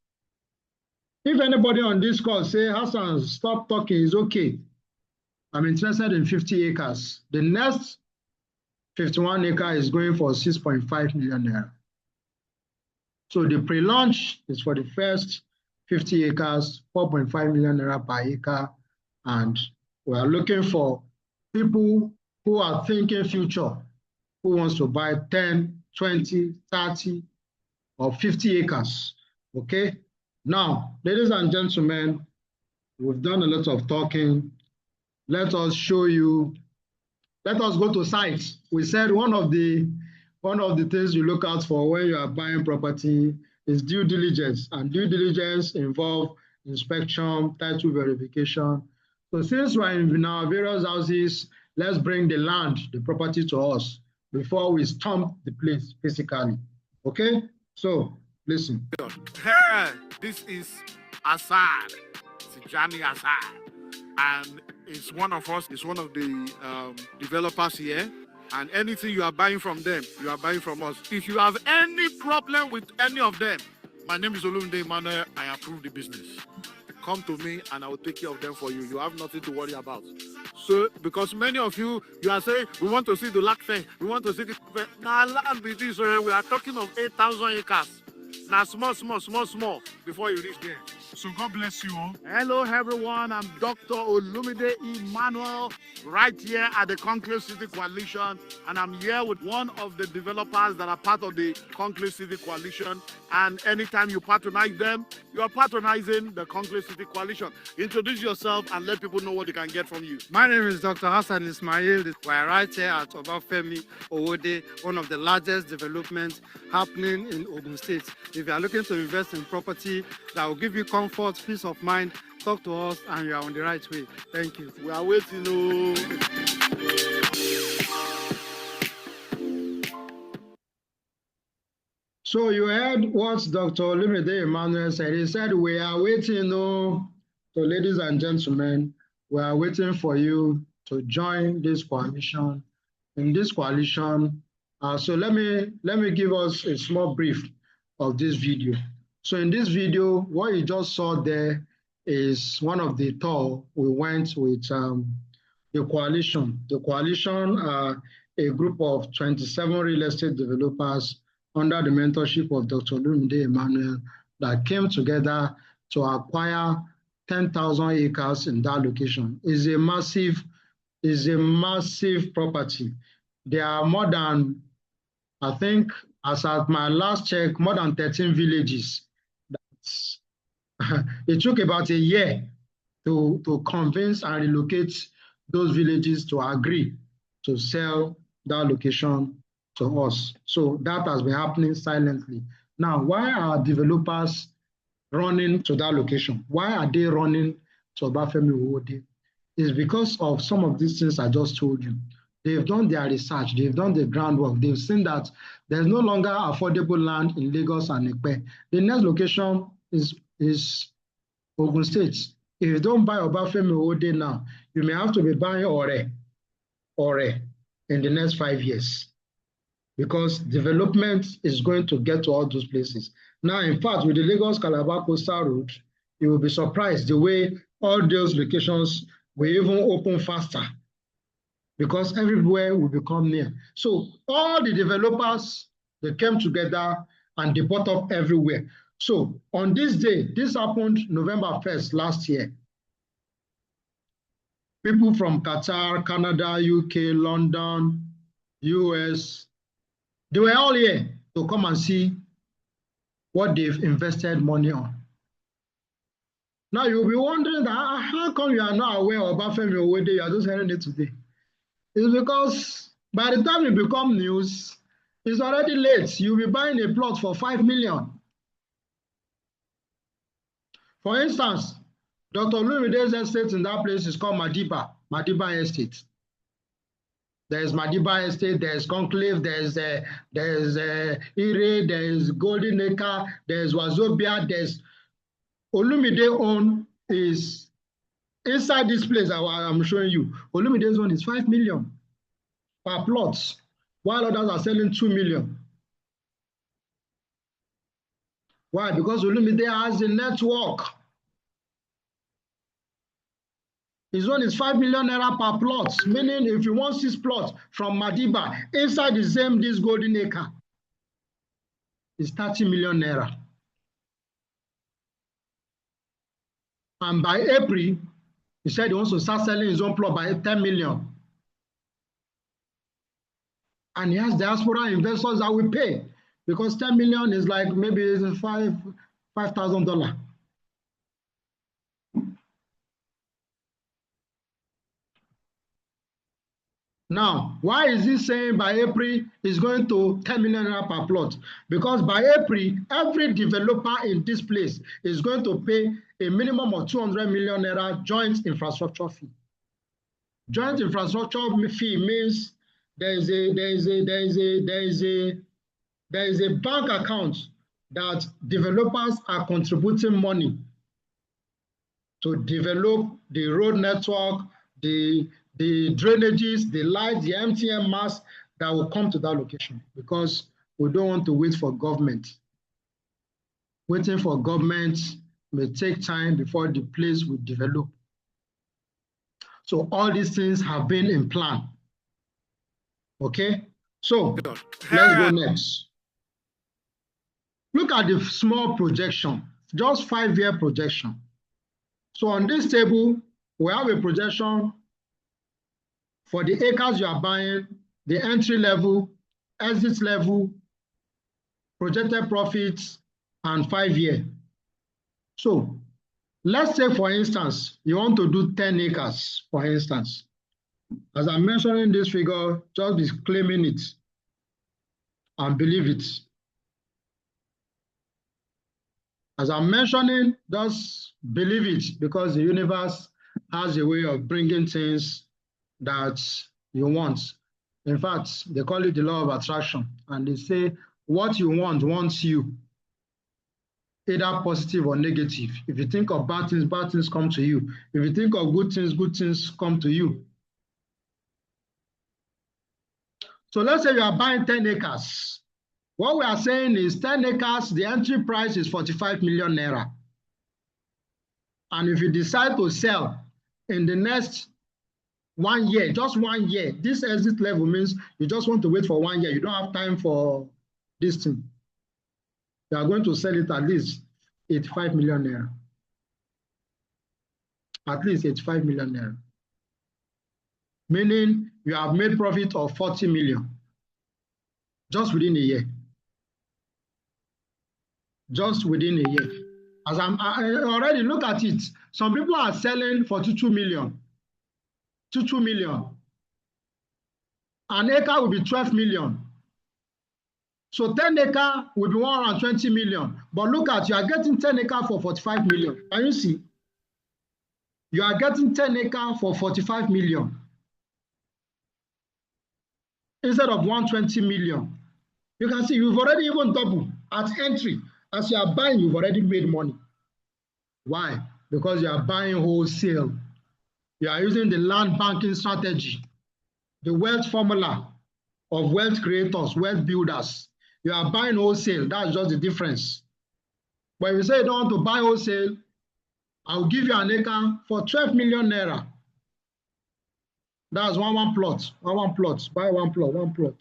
If anybody on this call say, Hassan, stop talking, it's okay. I'm interested in 50 acres. The next 51 acre is going for 6.5 million naira. So the pre-launch is for the first 50 acres, 4.5 million naira per acre. And we are looking for people who are thinking future, who wants to buy 10, 20, 30, or 50 acres. Okay. Now, ladies and gentlemen, we've done a lot of talking. Let us show you. Let us go to site. We said one of the things you look out for when you are buying property is due diligence, and due diligence involve inspection, title verification. So since we're in our various houses, let's bring the land, the property to us before we stomp the place physically. Okay? So listen. This is Assad, Tijani Assad, and it's one of us, it's one of the developers here. And anything you are buying from them, you are buying from us. If you have any problem with any of them, my name is Olumide Emmanuel, I approve the business. Come to me and I will take care of them for you. You have nothing to worry about. So, because many of you, you are saying, we want to see the land fair, we want to see the fair. Now, land with this, we are talking of 8,000 acres. Now, small, before you reach there. So God bless you all. Hello, everyone. I'm Dr. Olumide Emmanuel, right here at the Conclave City Coalition. And I'm here with one of the developers that are part of the Conclave City Coalition. And anytime you patronize them, you are patronizing the Conclave City Coalition. Introduce yourself and let people know what they can get from you. My name is Dr. Hassan Ismail. We're right here at Obafemi Owode, one of the largest developments happening in Ogun State. If you are looking to invest in property that will give you comfort, peace of mind, talk to us and you are on the right way. Thank you. We are waiting. So you heard what Dr. Olumide Emmanuel said. He said, we are waiting. So ladies and gentlemen, we are waiting for you to join this coalition. In this coalition, so let me give us a small brief of this video. So in this video, what you just saw there is one of the tour we went with the coalition. The coalition are a group of 27 real estate developers under the mentorship of Dr. Olumide Emmanuel that came together to acquire 10,000 acres in that location. It's a massive property. There are more than, I think, as at my last check, more than 13 villages. It took about a year to convince and relocate those villages to agree to sell that location to us. So that has been happening silently. Now, why are developers running to that location? Why are they running to Obafemi Owode? It's because of some of these things I just told you. They've done their research, they've done the groundwork, they've seen that there's no longer affordable land in Lagos and Ekpe. The next location is Ogun State. If you don't buy Obafemi Owode now, you may have to be buying Ore in the next 5 years, because development is going to get to all those places. Now, in fact, with the Lagos-Calabar Coastal Road, you will be surprised the way all those locations will even open faster, because everywhere will become near. So all the developers, they came together and they bought up everywhere. So on this day, this happened November 1st last year. People from Qatar, Canada, UK, London, US, they were all here to come and see what they've invested money on. Now you'll be wondering that, how come you are not aware of Obafemi Owode? You are just hearing it today. It's because by the time it becomes news, it's already late. You'll be buying a plot for 5 million. For instance, Dr. Olumide's estate in that place is called Madiba Estate. There's Madiba Estate, there's Conclave, there's Ire, there's Golden Acre, there's Wazobia, there's Olumide own is inside this place I'm showing you. Olumide's one is 5 million per plot, while others are selling 2 million. Why? Because Olumide has a network. His one is 5 million naira per plot, meaning if you want 6 plots from Madiba, inside the same this Golden Acre, is 30 million naira. And by April, he said he wants to start selling his own plot by 10 million. And he has diaspora investors that will pay, because 10 million is like maybe $5,000. Now, why is he saying by April is going to 10 million naira per plot? Because by April, every developer in this place is going to pay a minimum of 200 million naira joint infrastructure fee. Joint infrastructure fee means there is a bank account that developers are contributing money to develop the road network, the drainages, the lights, the MTN mass that will come to that location, because we don't want to wait for government. Waiting for government may take time before the place will develop. So all these things have been in plan. Okay, so let's go next. Look at the small projection, just 5-year projection. So on this table, we have a projection for the acres you are buying, the entry level, exit level, projected profits, and 5-year. So let's say, for instance, you want to do 10 acres, for instance. As I'm mentioning this figure, just be claiming it and believe it. As I'm mentioning, just believe it, because the universe has a way of bringing things that you want. In fact, they call it the law of attraction, and they say what you want wants you, either positive or negative. If you think of bad things come to you. If you think of good things come to you. So let's say you are buying 10 acres. What we are saying is 10 acres, the entry price is 45 million naira. And if you decide to sell in the next 1 year, just 1 year, this exit level means you just want to wait for 1 year. You don't have time for this thing. You are going to sell it at least 85 million naira. At least 85 million naira. Meaning you have made profit of 40 million just within a year. Just within a year. As I already look at it, some people are selling for 22 million. 22 million. An acre will be 12 million. So 10 acre will be 120 million. But look at, you are getting 10 acre for 45 million. Can you see? You are getting 10 acre for 45 million. Instead of 120 million. You can see you've already even doubled at entry. As you are buying, you've already made money. Why? Because you are buying wholesale. You are using the land banking strategy, the wealth formula of wealth creators, wealth builders. You are buying wholesale. That's just the difference. But if you say you don't want to buy wholesale, I'll give you an acre for 12 million naira. That's one plot. One plot. Buy one plot.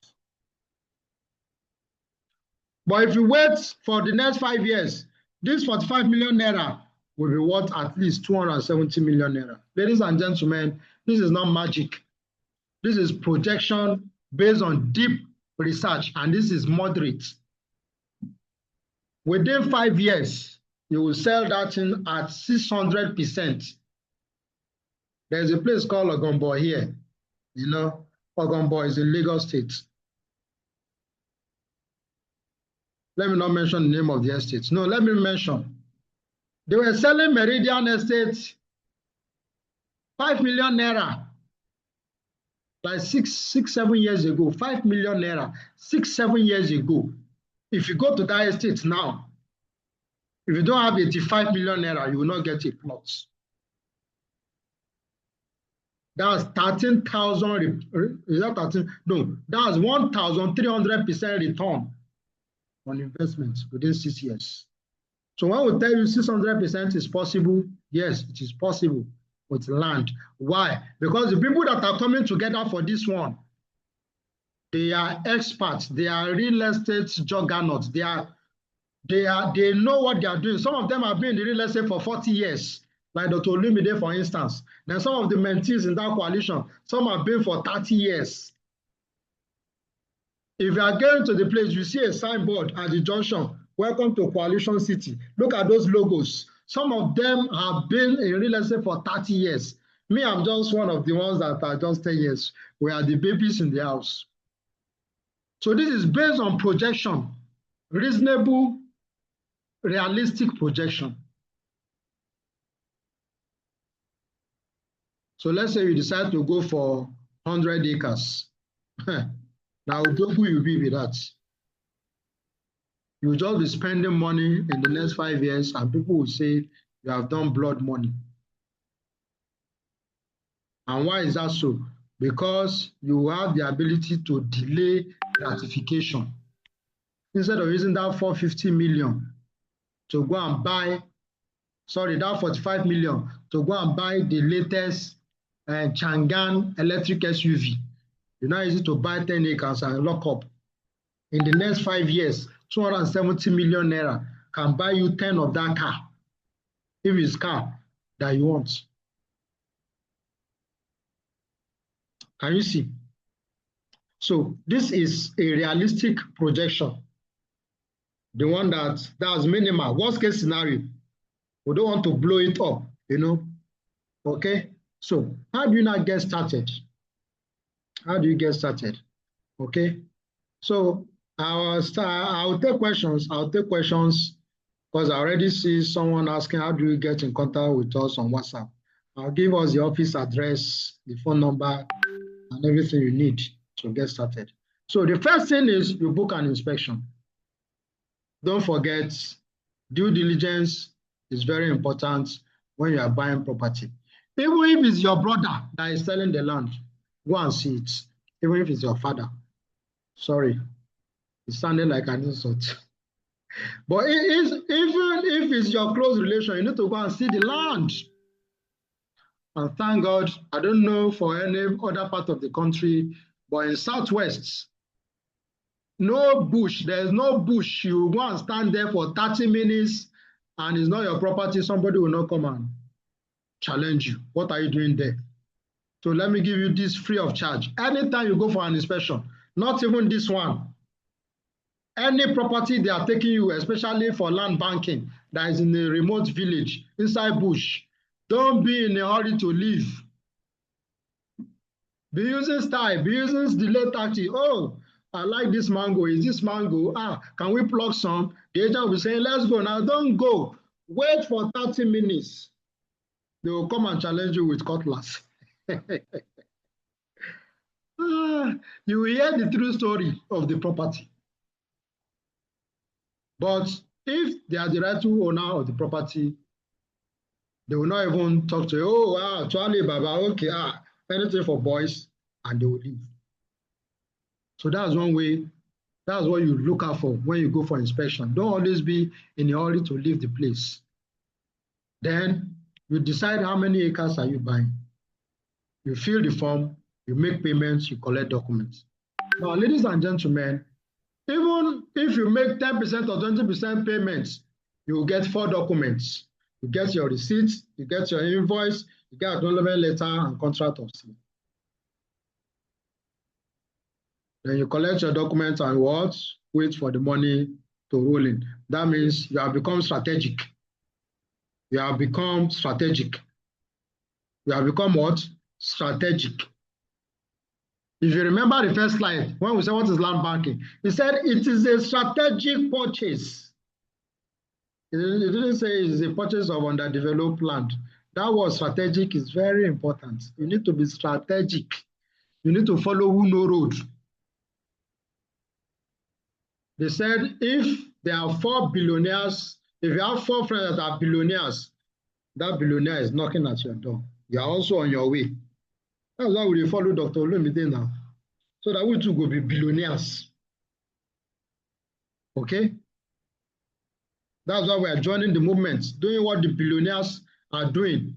But if you wait for the next 5 years, this 45 million naira will be worth at least 270 million naira. Ladies and gentlemen, this is not magic. This is projection based on deep research, and this is moderate. Within 5 years, you will sell that thing at 600%. There's a place called Ogombo here. You know, Ogombo is in Lagos State. Let me not mention the name of the estate. No, let me mention. They were selling Meridian Estate 5 million naira. like 7 years ago, 5 million naira, 7 years ago. If you go to that estate now, if you don't have 85 million naira, you will not get a plot. That's 13,000, is that 13? No, that's 1,300% return on investment within 6 years. So when we tell you 600% is possible, yes, it is possible with land. Why? Because the people that are coming together for this one, they are experts, they are real estate juggernauts, they know what they are doing. Some of them have been in the real estate for 40 years, like Dr. Olumide, for instance. Then some of the mentees in that coalition, some have been for 30 years. If you are going to the place, you see a signboard at the junction, welcome to Coalition City. Look at those logos. Some of them have been in real estate for 30 years. Me, I'm just one of the ones that are just 10 years. We are the babies in the house. So this is based on projection, reasonable, realistic projection. So let's say you decide to go for 100 acres. Now, who you be with that? You will just be spending money in the next 5 years, and people will say you have done blood money. And why is that so? Because you have the ability to delay gratification. Instead of using that 450 million to go and buy, that 45 million to go and buy the latest Changan electric SUV. You now use it to buy 10 acres and lock up. In the next 5 years, 270 million naira can buy you 10 of that car, if it's car that you want. Can you see? So this is a realistic projection. The one that's minimal. Worst case scenario. We don't want to blow it up, Okay. So how do you now get started? How do you get started? Okay. So I'll take questions. Because I already see someone asking, how do you get in contact with us on WhatsApp? I'll give us the office address, the phone number, and everything you need to get started. So the first thing is you book an inspection. Don't forget, due diligence is very important when you are buying property. Even if it's your brother that is selling the land, go and see it. Even if it's your father. Sorry, it sounded like an insult. But even if it's your close relation, you need to go and see the land. And thank God, I don't know for any other part of the country, but in Southwest, no bush, there's no bush. You go and stand there for 30 minutes and it's not your property, somebody will not come and challenge you. What are you doing there? So let me give you this free of charge. Anytime you go for an inspection, not even this one, any property they are taking you, especially for land banking that is in a remote village, inside bush, don't be in a hurry to leave. Be using style, be using delay tactic. Oh, I like this mango. Is this mango? Can we pluck some? The agent will say, let's go. Now don't go. Wait for 30 minutes. They will come and challenge you with cutlass. You will hear the true story of the property. But if they are the rightful owner of the property, they will not even talk to you. Oh, wow, actually, Baba, okay, anything for boys, and they will leave. So that's one way, that's what you look out for when you go for inspection. Don't always be in a hurry to leave the place. Then you decide how many acres are you buying. You fill the form, you make payments, you collect documents. Now, ladies and gentlemen, even if you make 10% or 20% payments, you will get 4 documents. You get your receipts, you get your invoice, you get acknowledgement letter and contract of sale. Then you collect your documents and what? Wait for the money to roll in. That means you have become strategic. You have become strategic. You have become what? Strategic. If you remember the first slide, when we said what is land banking, he said it is a strategic purchase. It didn't say it's a purchase of underdeveloped land. That word strategic is very important. You need to be strategic. you need to follow Uno Road. They said if there are 4 billionaires, if you have 4 friends that are billionaires, that billionaire is knocking at your door. You are also on your way. That's why we follow Dr. Olumide now, so that we too go be billionaires. Okay? That's why we are joining the movement, doing what the billionaires are doing.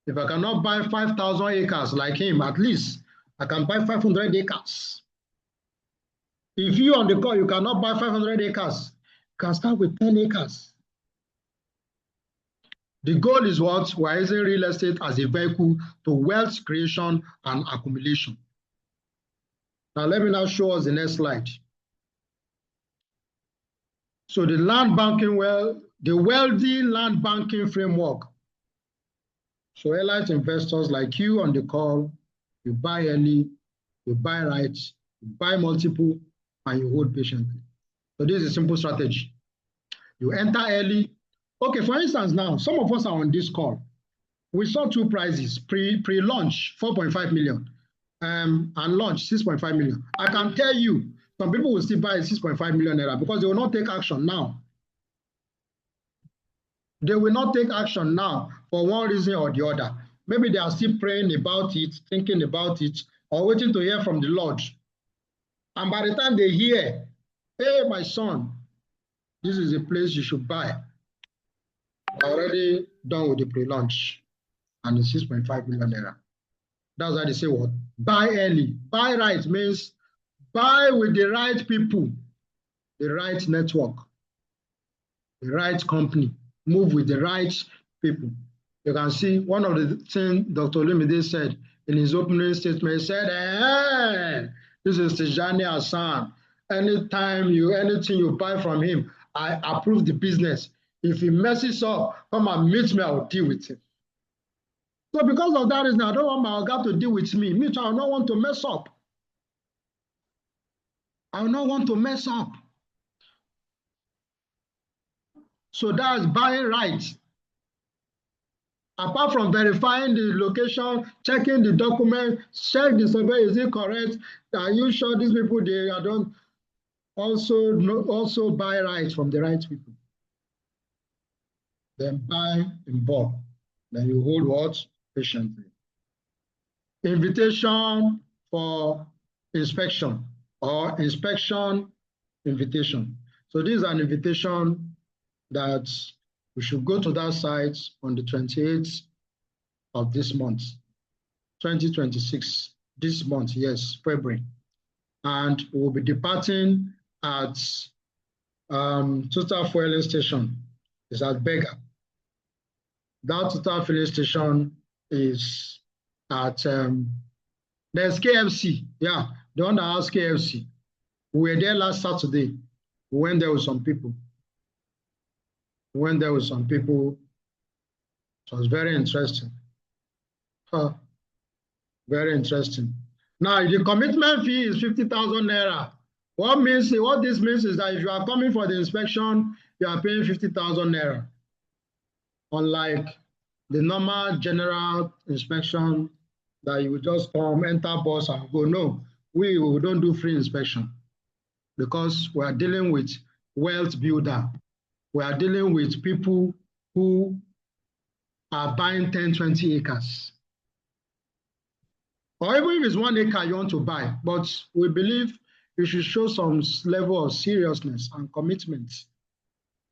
If I cannot buy 5,000 acres like him, at least I can buy 500 acres. If you on the call, you cannot buy 500 acres, you can start with 10 acres. The goal is what? We're using real estate as a vehicle to wealth creation and accumulation. Now let me now show us the next slide. So the land banking, the wealthy land banking framework. So elite investors like you on the call, you buy early, you buy right, you buy multiple, and you hold patiently. So this is a simple strategy. You enter early. Okay, for instance, now, some of us are on this call. We saw 2 prices, pre-launch, 4.5 million, and launch, 6.5 million. I can tell you, some people will still buy 6.5 million naira because they will not take action now. They will not take action now for one reason or the other. Maybe they are still praying about it, thinking about it, or waiting to hear from the Lord. And by the time they hear, hey, my son, this is a place you should buy. Already done with the pre-launch and the 6.5 million naira. That's why they say what? Buy early. Buy right means buy with the right people, the right network, the right company. Move with the right people. You can see one of the things Dr. Olumide said in his opening statement. He said, hey, this is Tijani Hassan. Anything you buy from him, I approve the business. If he messes up, come and meet me, I will deal with him. So because of that reason, I don't want my Oga to deal with me. Me too, I do not want to mess up. I do not want to mess up. So that's buying right. Apart from verifying the location, checking the document, check the survey, is it correct? Are you sure these people, they don't also buy right from the right people? Then buy in bulk. Then you hold what? Patiently. Invitation for inspection or inspection invitation. So this is an invitation that we should go to that site on the 28th of this month, 2026, this month, yes, February. And we'll be departing at Total Fueling Station. It's at Bega. That Total Fueling Station is at, there's KFC, yeah, the one that has KFC. We were there last Saturday. We went there with some people. It was very interesting. Very interesting. Now, the commitment fee is 50,000 naira. What this means is that if you are coming for the inspection, you are paying 50,000 naira. Unlike the normal general inspection that you would just come, enter bus and go. No, we don't do free inspection because we are dealing with wealth builder. We are dealing with people who are buying 10, 20 acres. Or even if it's 1 acre you want to buy, but we believe you should show some level of seriousness and commitment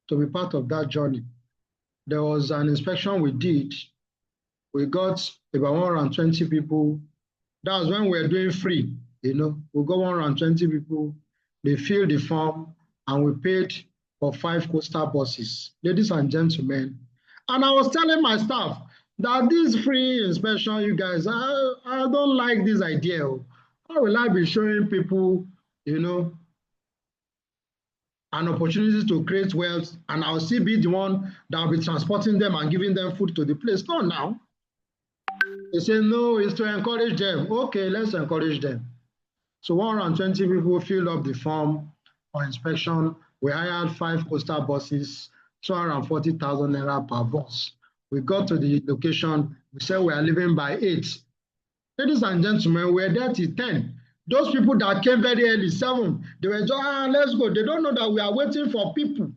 to be part of that journey. There was an inspection we did. We got about 120 people. That was when we were doing free, we got 120 people, they filled the form, and we paid for 5 coastal buses, ladies and gentlemen. And I was telling my staff that this free inspection, you guys, I don't like this idea. How will I be showing people, an opportunity to create wealth, and I'll still be the one that will be transporting them and giving them food to the place? No, now. They say, no, it's to encourage them. Okay, let's encourage them. So 120 people filled up the form for inspection. We hired 5 coastal buses, 240,000 naira per bus. We got to the location. We said we are leaving by 8. Ladies and gentlemen, we're there till 10. Those people that came very early, 7, they were just, let's go. They don't know that we are waiting for people.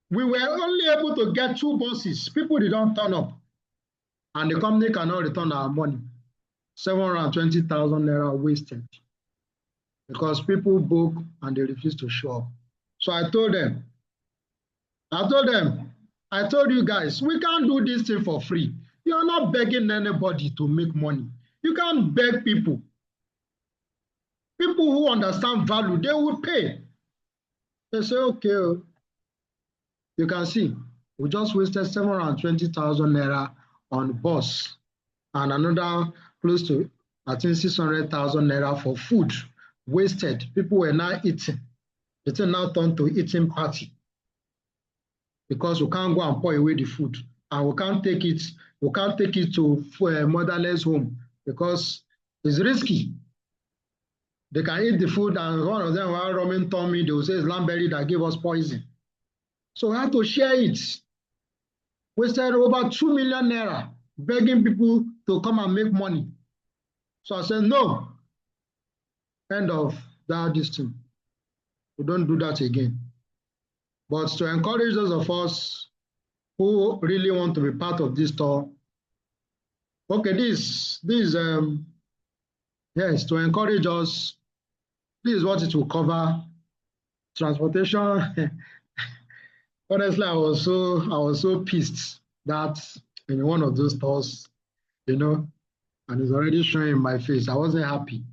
We were only able to get 2 buses. People did not turn up. And the company cannot return our money. 720,000 naira wasted. Because people book and they refuse to show up. So I told them, I told you guys, we can't do this thing for free. You're not begging anybody to make money. You can't beg people. People who understand value, they will pay. They say, okay, you can see, we just wasted 720,000 naira on bus and another close to, I think, 600,000 naira for food wasted. People were not eating. It now turned to eating party because we can't go and pour away the food and we can't take it to motherless home because it's risky. They can eat the food and one of them while roaming tummy, they will say it's lamberry that gave us poison. So we had to share it. Wasted over 2 million naira begging people to come and make money. So I said, no. End of that distance. We don't do that again. But to encourage those of us who really want to be part of this tour, okay, yes, to encourage us, this is what it will cover. Transportation. Honestly, I was so pissed that in one of those tours, and it's already showing in my face. I wasn't happy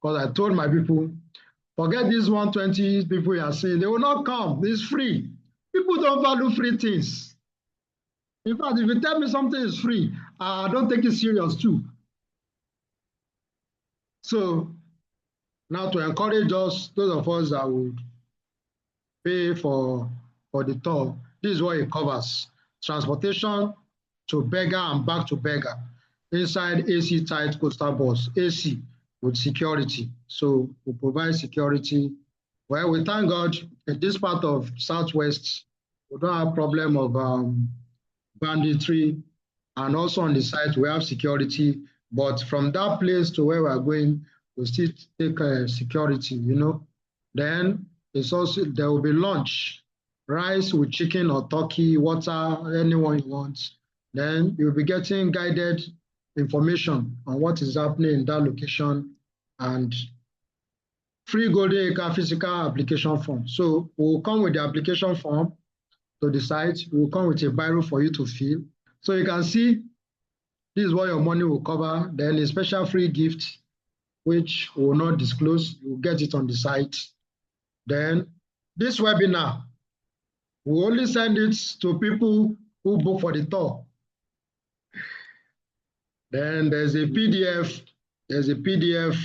because I told my people, forget these 120 people you are seeing. They will not come. It's free. People don't value free things. In fact, if you tell me something is free, I don't take it serious too. So now to encourage us, those of us that would pay for the tour, this is what it covers. Transportation to Berger and back to Berger. Inside AC tight coastal bus, AC with security. So we provide security. Well, we thank God in this part of Southwest, we don't have problem of banditry. And also on the site, we have security. But from that place to where we are going, we still take security, Then it's also, there will be lunch, rice with chicken or turkey, water, anyone you want. Then you'll be getting guided information on what is happening in that location and free Golden Acre physical application form. So we'll come with the application form to the site. We'll come with a biro for you to fill. So you can see this is what your money will cover. Then a special free gift, which we will not disclose. You'll get it on the site. Then this webinar, we only send it to people who book for the tour. Then there's a PDF. There's a PDF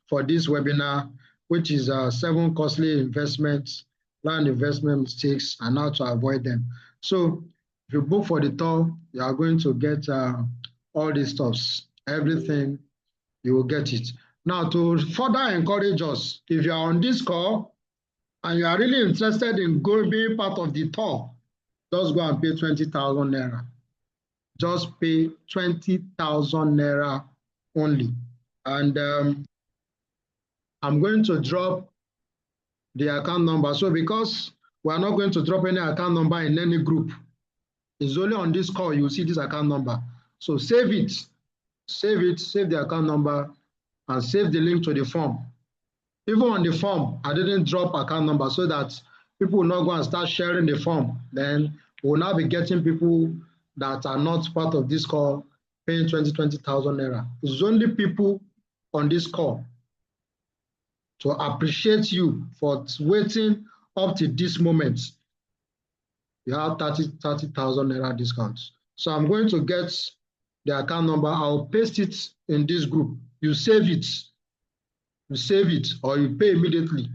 for this webinar, which is 7 costly investments, land investment mistakes, and how to avoid them. So if you book for the tour, you are going to get all these stuffs, everything, you will get it. Now, to further encourage us, if you are on this call and you are really interested in being part of the tour, just go and pay 20,000 naira. Just pay 20,000 naira only. And I'm going to drop the account number. So because we are not going to drop any account number in any group, it's only on this call you'll see this account number. So save it, save the account number, and save the link to the form. Even on the form, I didn't drop account number so that people will not go and start sharing the form. Then we'll now be getting people that are not part of this call paying 20,000 naira. It's only people on this call to appreciate you for waiting up to this moment. You have 30,000 naira discounts. So I'm going to get the account number. I'll paste it in this group. You save it. You save it or you pay immediately.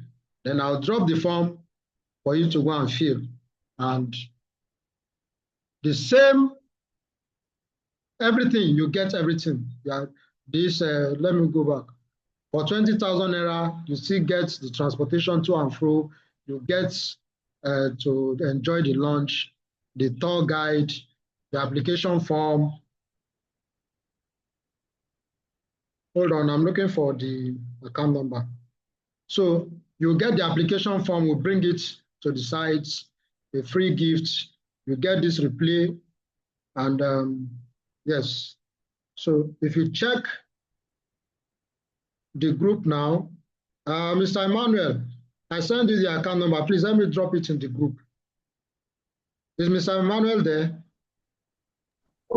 Then I'll drop the form for you to go and fill. And the same, everything, you get everything. Yeah, this, let me go back. For 20,000 naira, you still get the transportation to and fro. You get to enjoy the lunch, the tour guide, the application form, Hold on, I'm looking for the account number. So you get the application form, we'll bring it to the site, a free gift, you get this replay, and yes. So if you check the group now, Mr. Emmanuel, I sent you the account number. Please let me drop it in the group. Is Mr. Emmanuel there?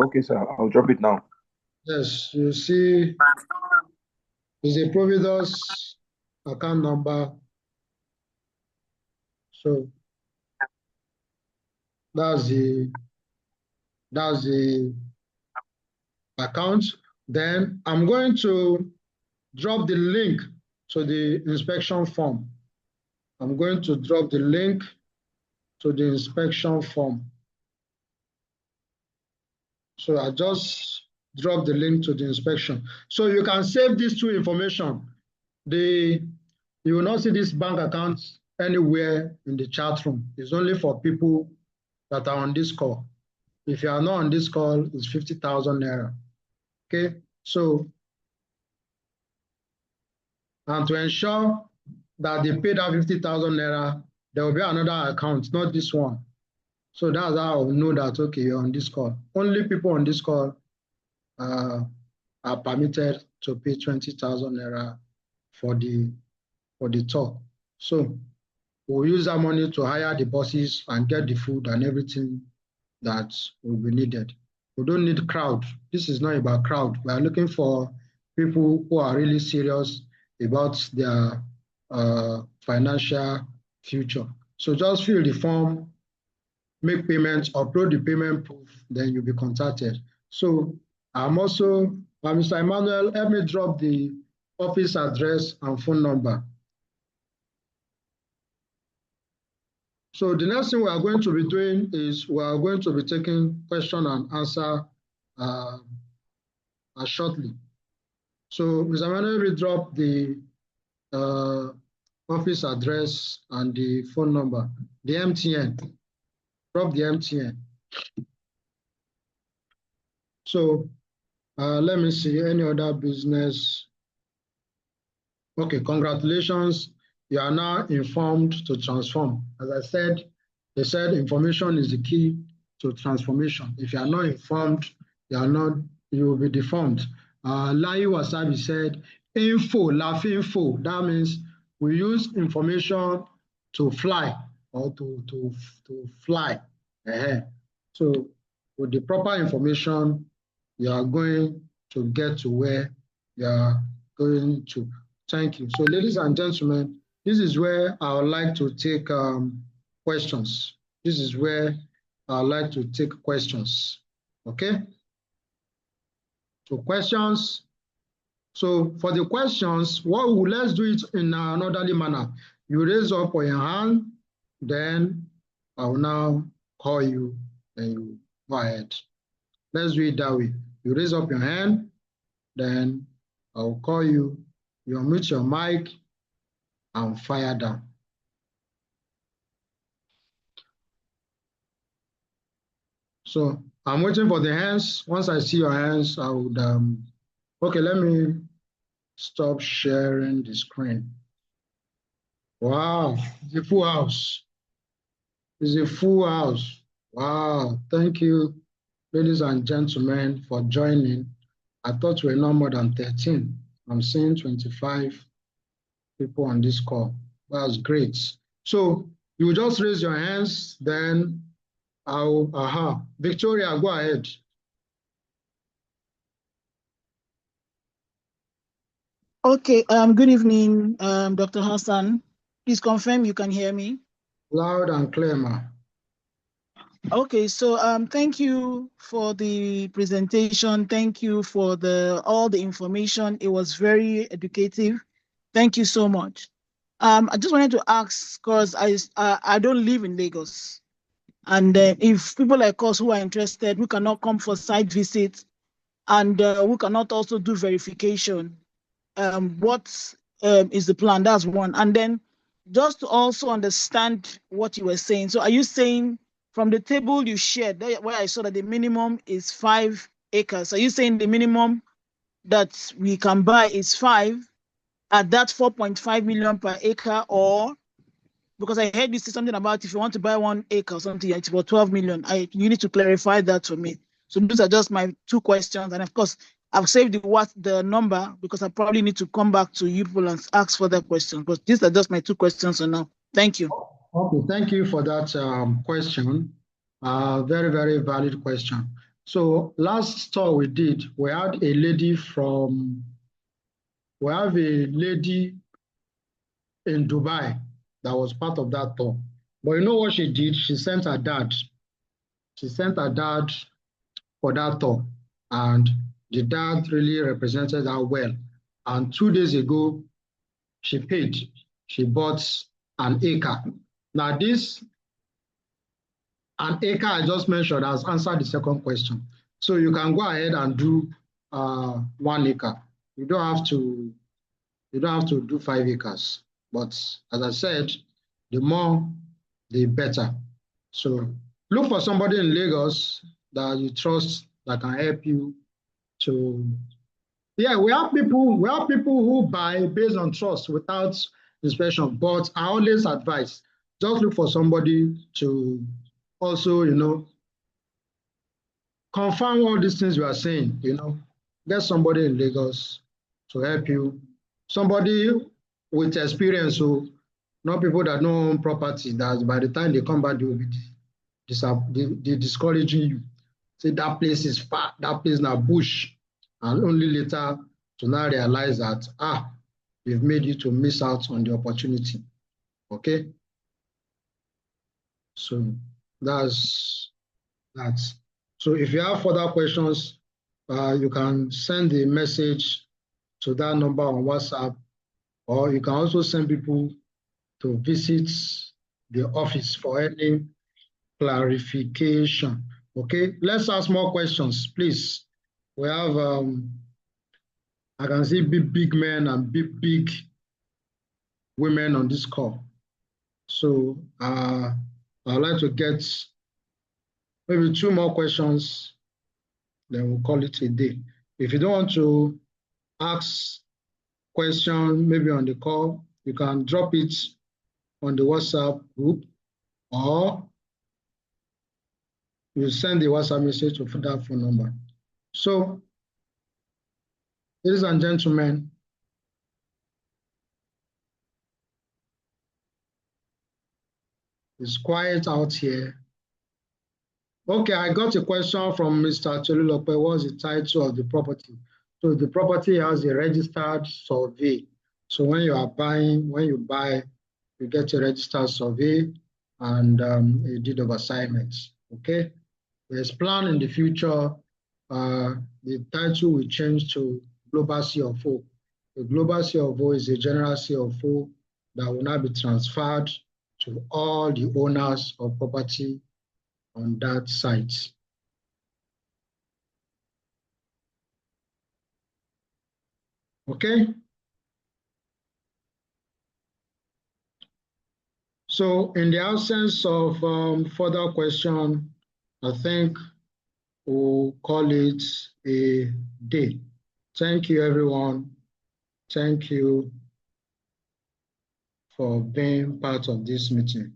Okay, sir. I'll drop it now. Yes, you see, it's a Providus account number. So that's the account. Then I'm going to drop the link to the inspection form. I'm going to drop the link to the inspection form. So I just drop the link to the inspection. So you can save these two information. You will not see this bank account anywhere in the chat room. It's only for people that are on this call. If you are not on this call, it's 50,000 naira. Okay, so, and to ensure that they pay that 50,000 naira, there will be another account, not this one. So that's how I'll know that, okay, you're on this call. Only people on this call are permitted to pay 20,000 naira for the tour. So we'll use that money to hire the buses and get the food and everything that will be needed. We don't need crowd. This is not about crowd. We are looking for people who are really serious about their financial future. So just fill the form, make payments, upload the payment proof, then you'll be contacted. So I'm also, Mr. Emmanuel, help me drop the office address and phone number. So the next thing we are going to be doing is we are going to be taking question and answer shortly. So Mr. Emmanuel will drop the office address and the phone number, the MTN. Drop the MTN. So let me see any other business. Okay, congratulations. You are now informed to transform. As I said, they said information is the key to transformation. If you are not informed, you will be deformed. Lai Wasabi said, info, laugh info. That means we use information to fly or to fly. So with the proper information, you are going to get to where you are going to. Thank you. So ladies and gentlemen, this is where I would like to take questions. This is where I would like to take questions. Okay? So questions. So for the questions, let's do it in an orderly manner. You raise up your hand, then I will now call you, then you go ahead. Let's do it that way. You raise up your hand, then I will call you. You unmute your mic and fire down. So I'm waiting for the hands. Once I see your hands, I would, okay, let me stop sharing the screen. Wow, it's a full house. It's a full house. Wow, thank you, ladies and gentlemen, for joining. I thought we were not more than 13. I'm seeing 25 people on this call. That's great. So you just raise your hands, then Victoria, go ahead. Okay, good evening, Dr. Hassan. Please confirm you can hear me. Loud and clear, ma. Okay, so thank you for the presentation. Thank you for all the information. It was very educative. Thank you so much. I just wanted to ask, because I don't live in Lagos. And if people like us who are interested, who cannot come for site visits, and who cannot also do verification, what is the plan? That's one. And then just to also understand what you were saying. So are you saying from the table you shared, where I saw that the minimum is 5 acres, are you saying the minimum that we can buy is 5 at that 4.5 million per acre, or because I heard you say something about if you want to buy 1 acre or something, it's about 12 million. You need to clarify that for me. So those are just my 2 questions. And of course, I've saved the number because I probably need to come back to you people and ask further questions. But these are just my 2 questions for now. Thank you. Okay, thank you for that question. Very, very valid question. So last tour we did, we have a lady in Dubai that was part of that tour. But you know what she did? She sent her dad. She sent her dad for that tour. And the dad really represented her well. And 2 days ago, she paid. She bought an acre. Now an acre I just mentioned has answered the second question. So you can go ahead and do 1 acre. You don't have to do 5 acres. But as I said, the more, the better. So look for somebody in Lagos that you trust that can help you to. Yeah, we have people who buy based on trust without inspection. But I always advise, just look for somebody to also, confirm all these things you are saying, get somebody in Lagos to help you. Somebody with experience, so not people that don't own property, that by the time they come back, they will be discouraging you. Say that place is far, that place now bush, and only later to now realize that, we've made you to miss out on the opportunity. Okay? So that's that. So if you have further questions, you can send a message to that number on WhatsApp, or you can also send people to visit the office for any clarification. Okay, let's ask more questions, please. We have, I can see big men and big women on this call. So I'd like to get maybe 2 more questions, then we'll call it a day. If you don't want to ask question maybe on the call, you can drop it on the WhatsApp group, or you send the WhatsApp message to that phone number. So, ladies and gentlemen, it's quiet out here. Okay, I got a question from Mr. Tolulope. What's the title of the property? So the property has a registered survey. So when you buy, you get a registered survey and a deed of assignment. Okay. There's plan in the future. The title will change to Global CFO. The Global CFO is a general CFO that will now be transferred to all the owners of property on that site. Okay. So in the absence of further question, I think we'll call it a day. Thank you, everyone. Thank you for being part of this meeting.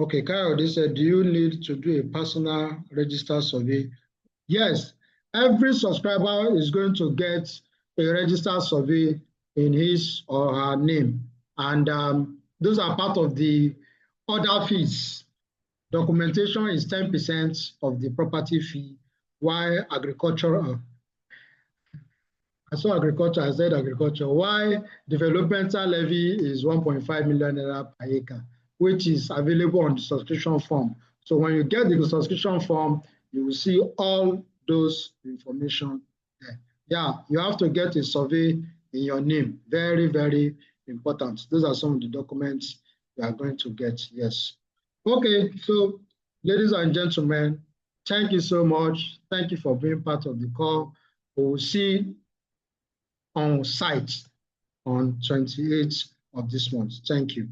Okay, Carol, they said, do you need to do a personal register survey? Yes, every subscriber is going to get a registered survey in his or her name. And those are part of the other fees. Documentation is 10% of the property fee, while agricultural, I said agriculture, while developmental levy is 1.5 million naira per acre, which is available on the subscription form. So when you get the subscription form, you will see all those information there. Yeah, you have to get a survey in your name. Very, very important. Those are some of the documents you are going to get. Yes. Okay, so ladies and gentlemen, thank you so much. Thank you for being part of the call. We will see on site on 28th of this month. Thank you.